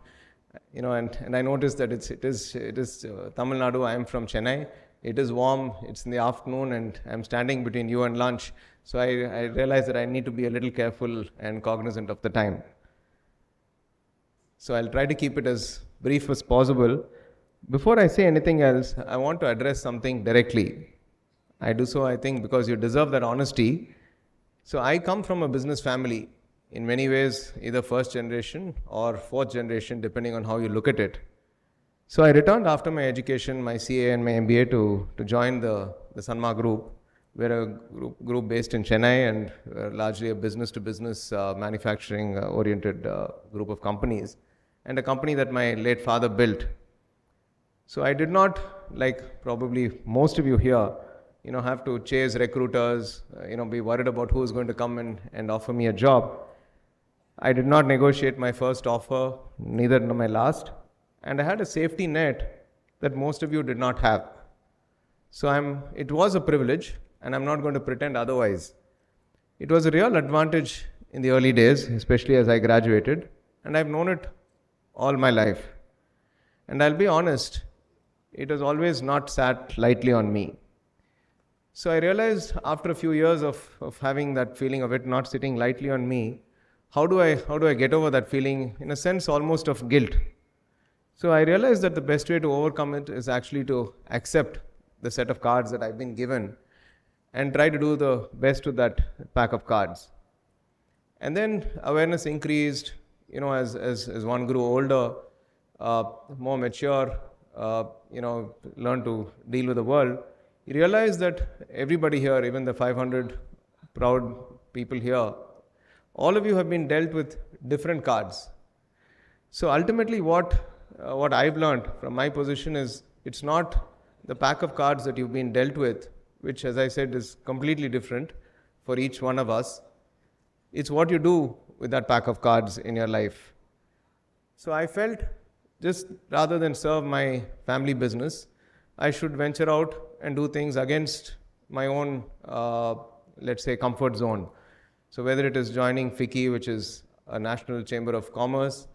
and I noticed that it is Tamil Nadu. I am from Chennai. It is warm, it's in the afternoon, and I'm standing between you and lunch. So I realized that I need to be a little careful and cognizant of the time. So I'll try to keep it as brief as possible. Before I say anything else, I want to address something directly. I do so, I think, because you deserve that honesty. So I come from a business family, in many ways, either first generation or fourth generation, depending on how you look at it. So I returned after my education, my CA and my MBA to join the Sanma Group. We're a group based in Chennai, and largely a business-to-business manufacturing-oriented group of companies, and a company that my late father built. So I did not, like probably most of you here, have to chase recruiters, be worried about who is going to come and offer me a job. I did not negotiate my first offer, neither my last. And I had a safety net that most of you did not have. So it was a privilege, and I'm not going to pretend otherwise. It was a real advantage in the early days, especially as I graduated, and I've known it all my life. And I'll be honest, it has always not sat lightly on me. So I realized after a few years of having that feeling of it not sitting lightly on me, how do I get over that feeling, in a sense almost of guilt? So I realized that the best way to overcome it is actually to accept the set of cards that I've been given and try to do the best with that pack of cards. And then awareness increased, as one grew older, more mature, learned to deal with the world. You realize that everybody here, even the 500 proud people here, all of you have been dealt with different cards. So ultimately what I've learned from my position is, it's not the pack of cards that you've been dealt with, which, as I said, is completely different for each one of us. It's what you do with that pack of cards in your life. So I felt, just rather than serve my family business, I should venture out and do things against my own, let's say, comfort zone. So whether it is joining FICCI, which is a National Chamber of Commerce,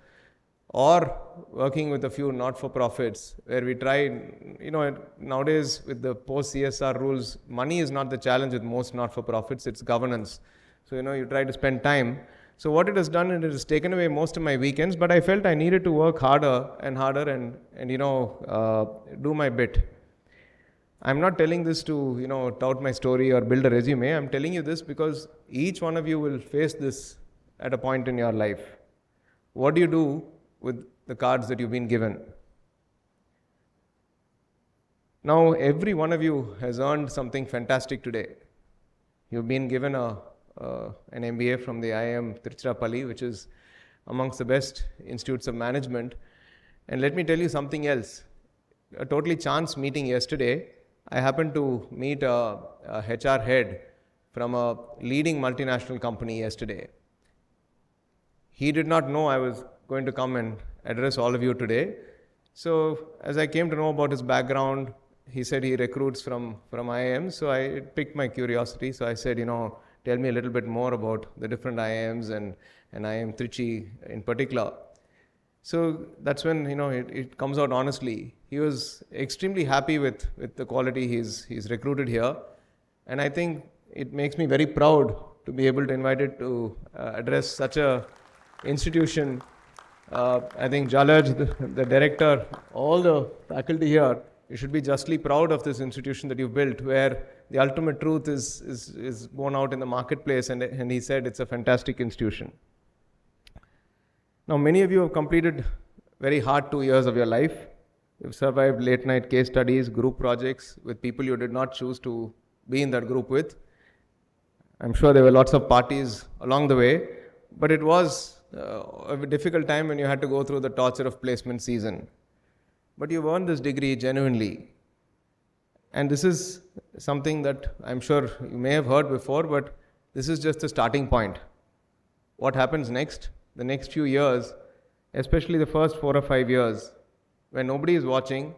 or working with a few not-for-profits where we try, nowadays with the post-CSR rules, money is not the challenge with most not-for-profits, it's governance. So, you try to spend time. So what it has done, it has taken away most of my weekends, but I felt I needed to work harder and do my bit. I'm not telling this to, tout my story or build a resume. I'm telling you this because each one of you will face this at a point in your life. What do you do with the cards that you've been given? Now, every one of you has earned something fantastic today. You've been given an MBA from the IIM Tiruchirappalli, which is amongst the best institutes of management. And let me tell you something else. A totally chance meeting yesterday, I happened to meet a HR head from a leading multinational company yesterday. He did not know I was going to come and address all of you today. So as I came to know about his background, he said he recruits from IIM. So I piqued my curiosity. So I said, tell me a little bit more about the different IIMs and IIM Trichy in particular. So that's when, it comes out honestly. He was extremely happy with the quality he's recruited here. And I think it makes me very proud to be able to invite it to address such a institution. I think Jalaj, the director, all the faculty here, you should be justly proud of this institution that you've built, where the ultimate truth is borne out in the marketplace. And he said it's a fantastic institution. Now, many of you have completed very hard 2 years of your life. You've survived late night case studies, group projects with people you did not choose to be in that group with. I'm sure there were lots of parties along the way, but it was a difficult time when you had to go through the torture of placement season. But you've earned this degree genuinely. And this is something that I'm sure you may have heard before, but this is just the starting point. What happens next? The next few years, especially the first 4 or 5 years, when nobody is watching,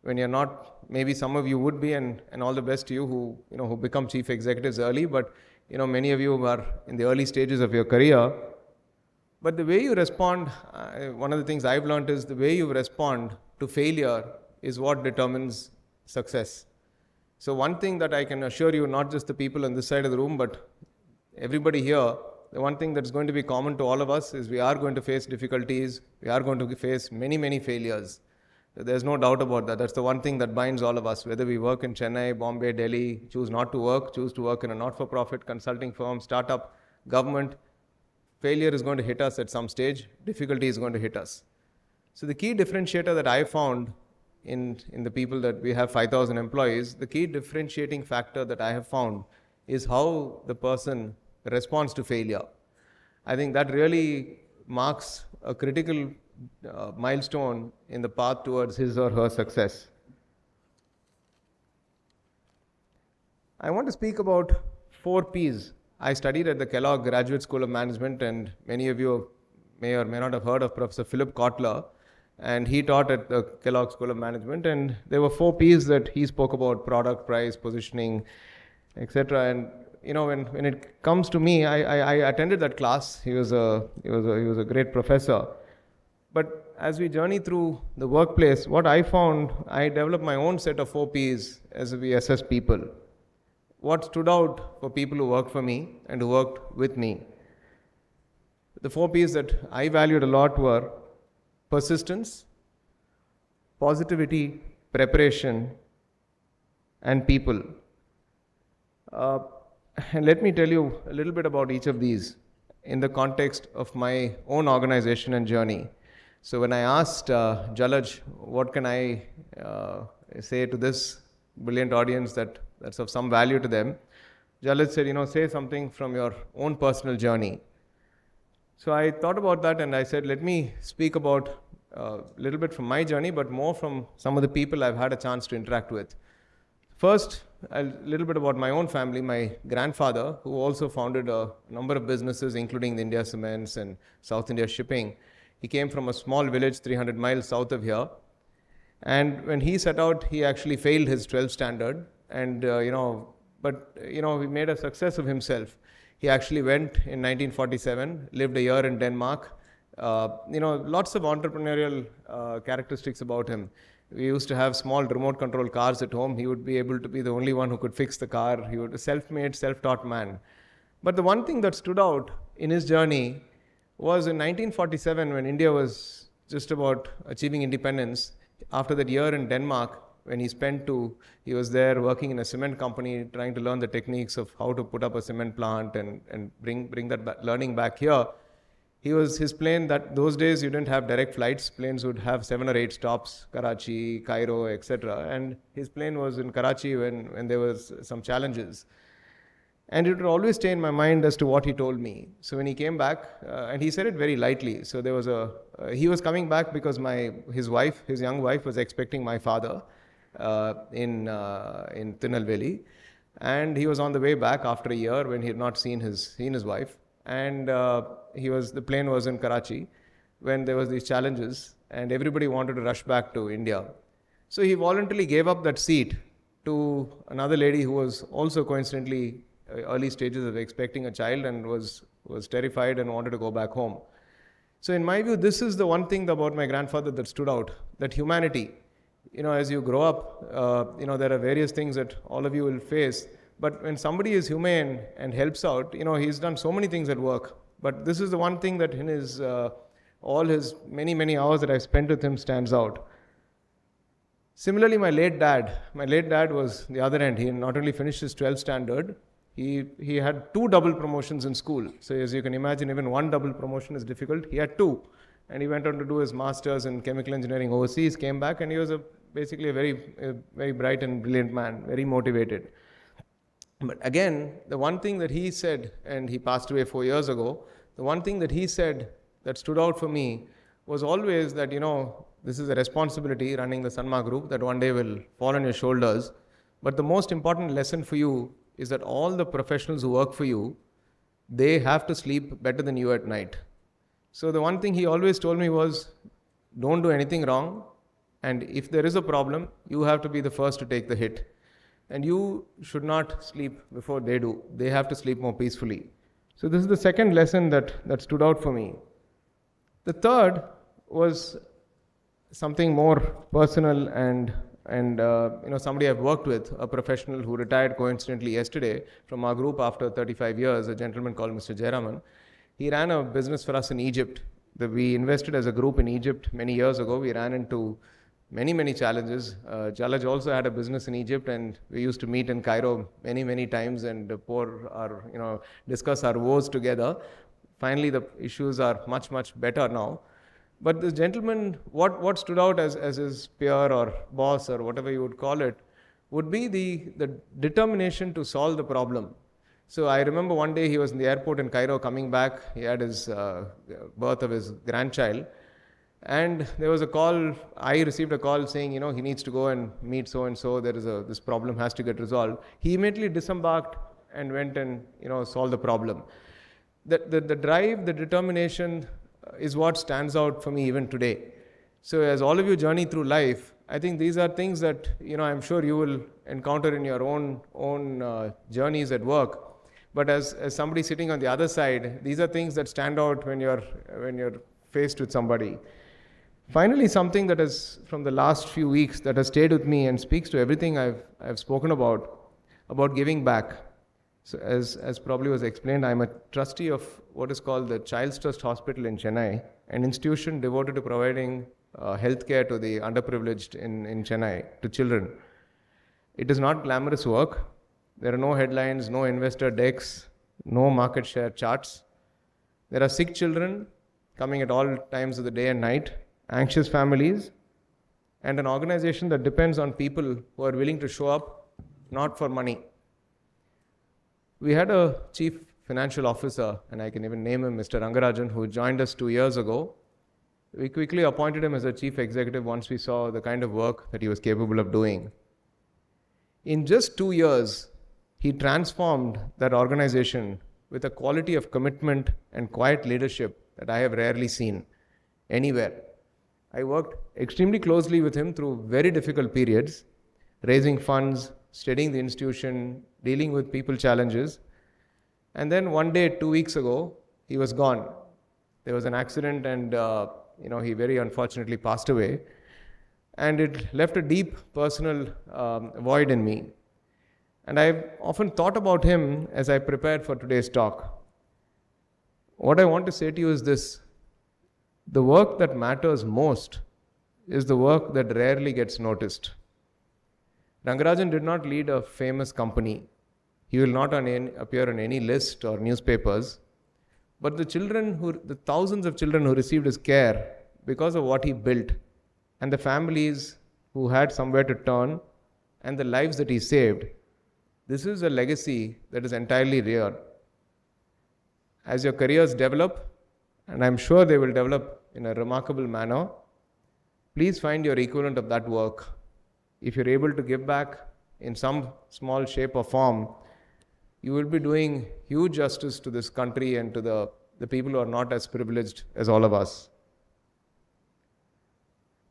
when you're not, maybe some of you would be, and all the best to you who become chief executives early, but many of you are in the early stages of your career. But the way you respond, one of the things I've learned is the way you respond to failure is what determines success. So one thing that I can assure you, not just the people on this side of the room, but everybody here, the one thing that's going to be common to all of us is we are going to face difficulties. We are going to face many, many failures. There's no doubt about that. That's the one thing that binds all of us, whether we work in Chennai, Bombay, Delhi, choose to work in a not-for-profit consulting firm, startup, government. Failure is going to hit us at some stage. Difficulty is going to hit us. So the key differentiator that I found in the people that we have 5,000 employees, the key differentiating factor that I have found is how the person responds to failure. I think that really marks a critical milestone in the path towards his or her success. I want to speak about 4 Ps. I studied at the Kellogg Graduate School of Management, and many of you may or may not have heard of Professor Philip Kotler, and he taught at the Kellogg School of Management, and there were 4 Ps that he spoke about: product, price, positioning, etc. And when it comes to me, I attended that class. He was a great professor. But as we journey through the workplace, what I found, I developed my own set of 4 Ps as we assess people. What stood out for people who worked for me and who worked with me. The 4 Ps that I valued a lot were persistence, positivity, preparation, and people. And let me tell you a little bit about each of these in the context of my own organization and journey. So when I asked Jalaj, what can I say to this brilliant audience that's of some value to them, Jalaj said, say something from your own personal journey. So I thought about that and I said, let me speak about a little bit from my journey, but more from some of the people I've had a chance to interact with. First, a little bit about my own family. My grandfather, who also founded a number of businesses, including the India Cements and South India Shipping, he came from a small village 300 miles south of here. And when he set out, he actually failed his 12th standard. And, he made a success of himself. He actually went in 1947, lived a year in Denmark. Lots of entrepreneurial characteristics about him. We used to have small remote control cars at home. He would be able to be the only one who could fix the car. He was a self-made, self-taught man. But the one thing that stood out in his journey was in 1947, when India was just about achieving independence. After that year in Denmark, when he was there working in a cement company, trying to learn the techniques of how to put up a cement plant and bring that learning back here. his plane, that those days you didn't have direct flights. Planes would have 7 or 8 stops, Karachi, Cairo, etc. And his plane was in Karachi when there was some challenges. And it would always stay in my mind as to what he told me. So when he came back, and he said it very lightly. So there was he was coming back because his young wife was expecting my father in Tirunelveli. And he was on the way back after a year when he had not seen his wife. And the plane was in Karachi when there was these challenges and everybody wanted to rush back to India. So he voluntarily gave up that seat to another lady who was also coincidentally early stages of expecting a child and was terrified and wanted to go back home. So in my view, this is the one thing about my grandfather that stood out, that humanity. As you grow up, there are various things that all of you will face. But when somebody is humane and helps out, he's done so many things at work. But this is the one thing that in his all his many, many hours that I've spent with him stands out. Similarly, my late dad was the other end. He not only finished his 12th standard, he had 2 double promotions in school. So as you can imagine, even 1 double promotion is difficult. He had 2. And he went on to do his master's in chemical engineering overseas, came back, and he was basically a very bright and brilliant man, very motivated. But again, the one thing that he said, and he passed away 4 years ago, the one thing that he said that stood out for me was always that, this is a responsibility running the Sanma group that one day will fall on your shoulders. But the most important lesson for you is that all the professionals who work for you, they have to sleep better than you at night. So the one thing he always told me was, don't do anything wrong. And if there is a problem, you have to be the first to take the hit. And you should not sleep before they do. They have to sleep more peacefully. So this is the second lesson that stood out for me. The third was something more personal and somebody I've worked with, a professional who retired coincidentally yesterday from our group after 35 years, a gentleman called Mr. Jayaraman. He ran a business for us in Egypt. We invested as a group in Egypt many years ago. We ran into many, many challenges. Jalaj also had a business in Egypt, and we used to meet in Cairo many, many times and discuss our woes together. Finally, the issues are much, much better now. But this gentleman, what stood out as his peer or boss or whatever you would call it, would be the determination to solve the problem. So I remember one day he was in the airport in Cairo coming back. He had his birth of his grandchild. And there was a call, I received a call saying, he needs to go and meet so-and-so, this problem has to get resolved. He immediately disembarked and went and, solved the problem. The drive, the determination is what stands out for me even today. So as all of you journey through life, I think these are things that, I'm sure you will encounter in your own journeys at work. But as somebody sitting on the other side, these are things that stand out when you're faced with somebody. Finally, something that is from the last few weeks that has stayed with me and speaks to everything I've spoken about giving back. So as probably was explained, I'm a trustee of what is called the Child's Trust Hospital in Chennai, an institution devoted to providing healthcare to the underprivileged in Chennai, to children. It is not glamorous work. There are no headlines, no investor decks, no market share charts. There are sick children coming at all times of the day and night, anxious families, and an organization that depends on people who are willing to show up, not for money. We had a chief financial officer, and I can even name him, Mr. Rangarajan, who joined us 2 years ago. We quickly appointed him as a chief executive once we saw the kind of work that he was capable of doing. In just 2 years, he transformed that organization with a quality of commitment and quiet leadership that I have rarely seen anywhere. I worked extremely closely with him through very difficult periods, raising funds, steadying the institution, dealing with people challenges. And then one day, 2 weeks ago, he was gone. There was an accident and he very unfortunately passed away. And it left a deep personal void in me. And I've often thought about him as I prepared for today's talk. What I want to say to you is this: the work that matters most is the work that rarely gets noticed. Rangarajan did not lead a famous company. He will not appear on any list or newspapers. But the thousands of children who received his care because of what he built, and the families who had somewhere to turn, and the lives that he saved, this is a legacy that is entirely real. As your careers develop, and I'm sure they will develop in a remarkable manner, please find your equivalent of that work. If you're able to give back in some small shape or form, you will be doing huge justice to this country and to the people who are not as privileged as all of us.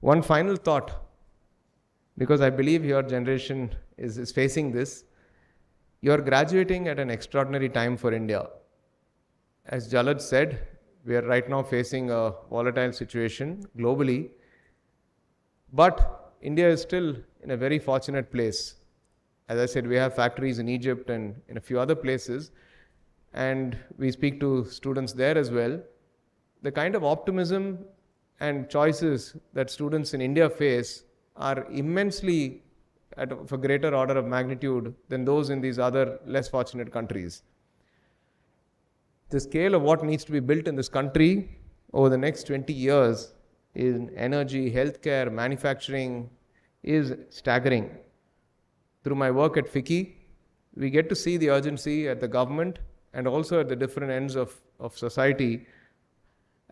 One final thought, because I believe your generation is facing this. You are graduating at an extraordinary time for India. As Jalad said, we are right now facing a volatile situation globally, but India is still in a very fortunate place. As I said, we have factories in Egypt and in a few other places, and we speak to students there as well. The kind of optimism and choices that students in India face are immensely of a greater order of magnitude than those in these other less fortunate countries. The scale of what needs to be built in this country over the next 20 years in energy, healthcare, manufacturing is staggering. Through my work at FICCI, we get to see the urgency at the government and also at the different ends of society.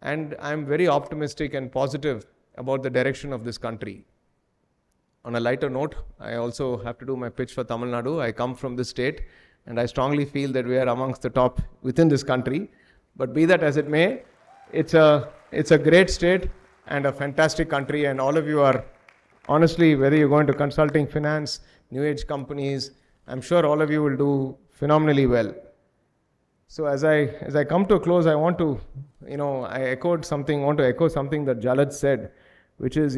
And I'm very optimistic and positive about the direction of this country. On a lighter note, I also have to do my pitch for Tamil Nadu. I come from this state, and I strongly feel that we are amongst the top within this country. But be that as it may, it's a great state and a fantastic country, and all of you are, honestly, whether you're going to consulting, finance, new age companies, I'm sure all of you will do phenomenally well. So as I come to a close, I want to echo something that Jalad said, which is,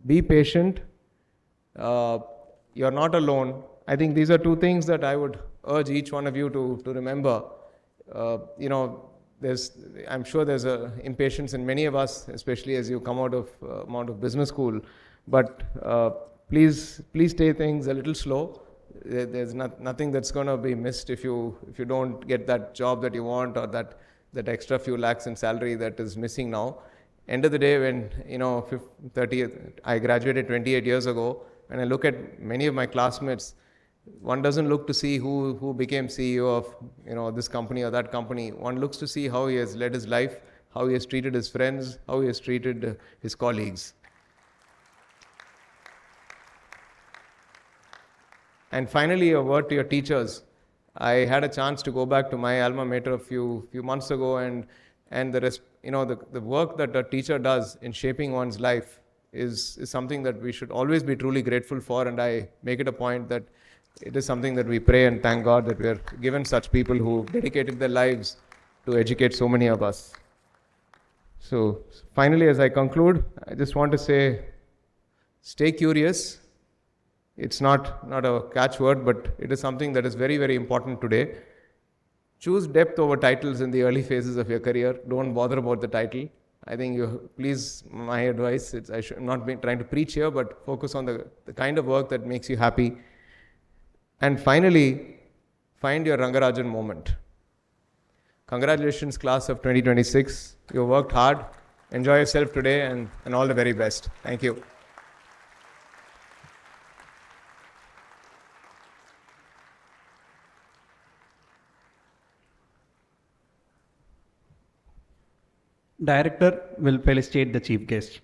be patient. You're not alone. I think these are two things that I would urge each one of you to remember. I'm sure there's a impatience in many of us, especially as you come out of business school. But please take things a little slow. There's nothing that's going to be missed if you don't get that job that you want, or that extra few lakhs in salary that is missing now. End of the day, when I graduated 28 years ago, when I look at many of my classmates, one doesn't look to see who became CEO of this company or that company. One looks to see how he has led his life, how he has treated his friends, how he has treated his colleagues. And finally, a word to your teachers. I had a chance to go back to my alma mater a few months ago, and the work that a teacher does in shaping one's life is something that we should always be truly grateful for. And I make it a point that it is something that we pray and thank God that we are given such people who dedicated their lives to educate so many of us. So finally, as I conclude, I just want to say, stay curious. It's not a catchword, but it is something that is very, very important today. Choose depth over titles in the early phases of your career. Don't bother about the title. I think please, my advice, I should not be trying to preach here, but focus on the kind of work that makes you happy. And finally, find your Rangarajan moment. Congratulations, class of 2026. You worked hard. Enjoy yourself today, and all the very best. Thank you. Director will felicitate the chief guest.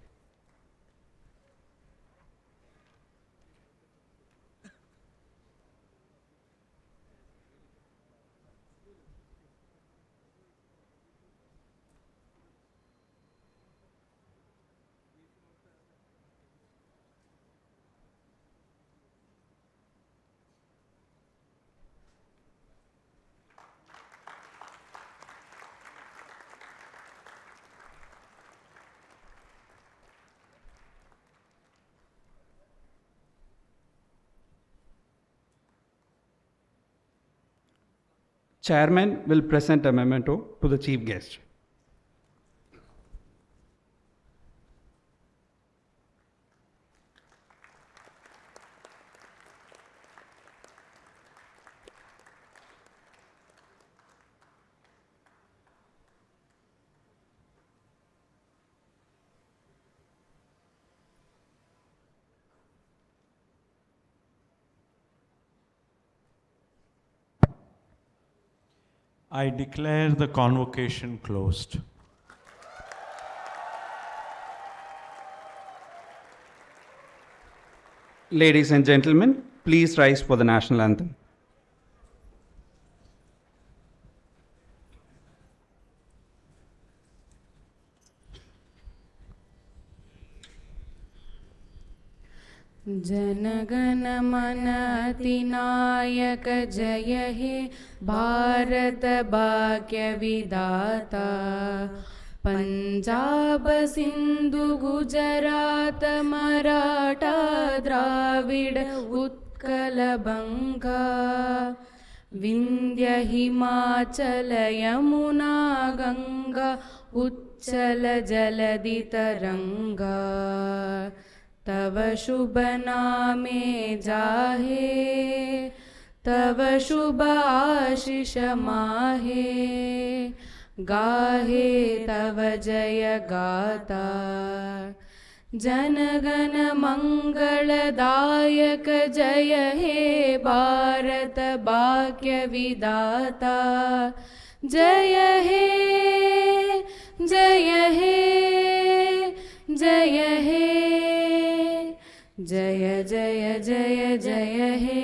Chairman will present a memento to the chief guest. I declare the convocation closed. Ladies and gentlemen, please rise for the national anthem. जनगण मन अधिनायक जय हे भारत भाग्य विधाता पंजाब सिंधु गुजरात मराठा द्राविड उत्कल बंगा विंध्य हिमाचल यमुना गंगा उच्चल जलधि तरंगा तव शुभ नामे जाहे तव शुभ आशीष माहे गाहे तव जय गाता जनगण मंगलदायक जय हे भारत भाग्य विधाता जय हे जय हे जय हे जय जय जय जय हे।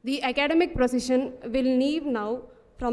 The academic procession will leave now from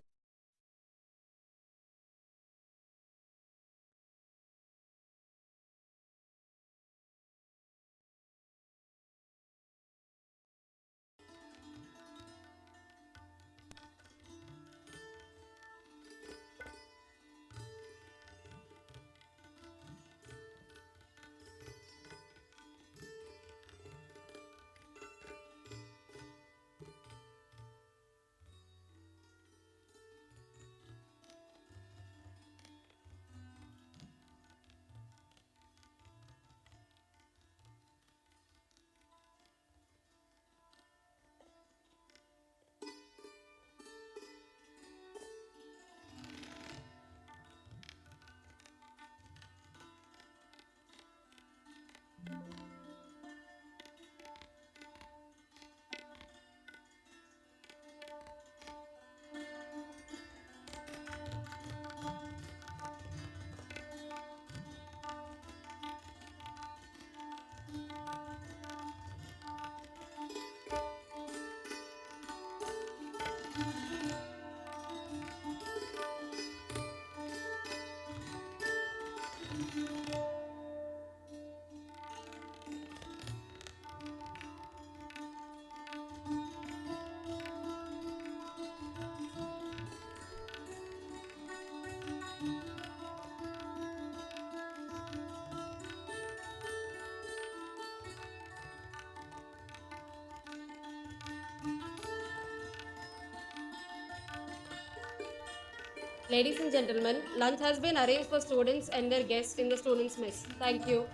Ladies and gentlemen, lunch has been arranged for students and their guests in the students' mess. Thank you.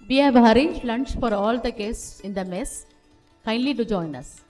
We have arranged lunch for all the guests in the mess. Kindly to join us.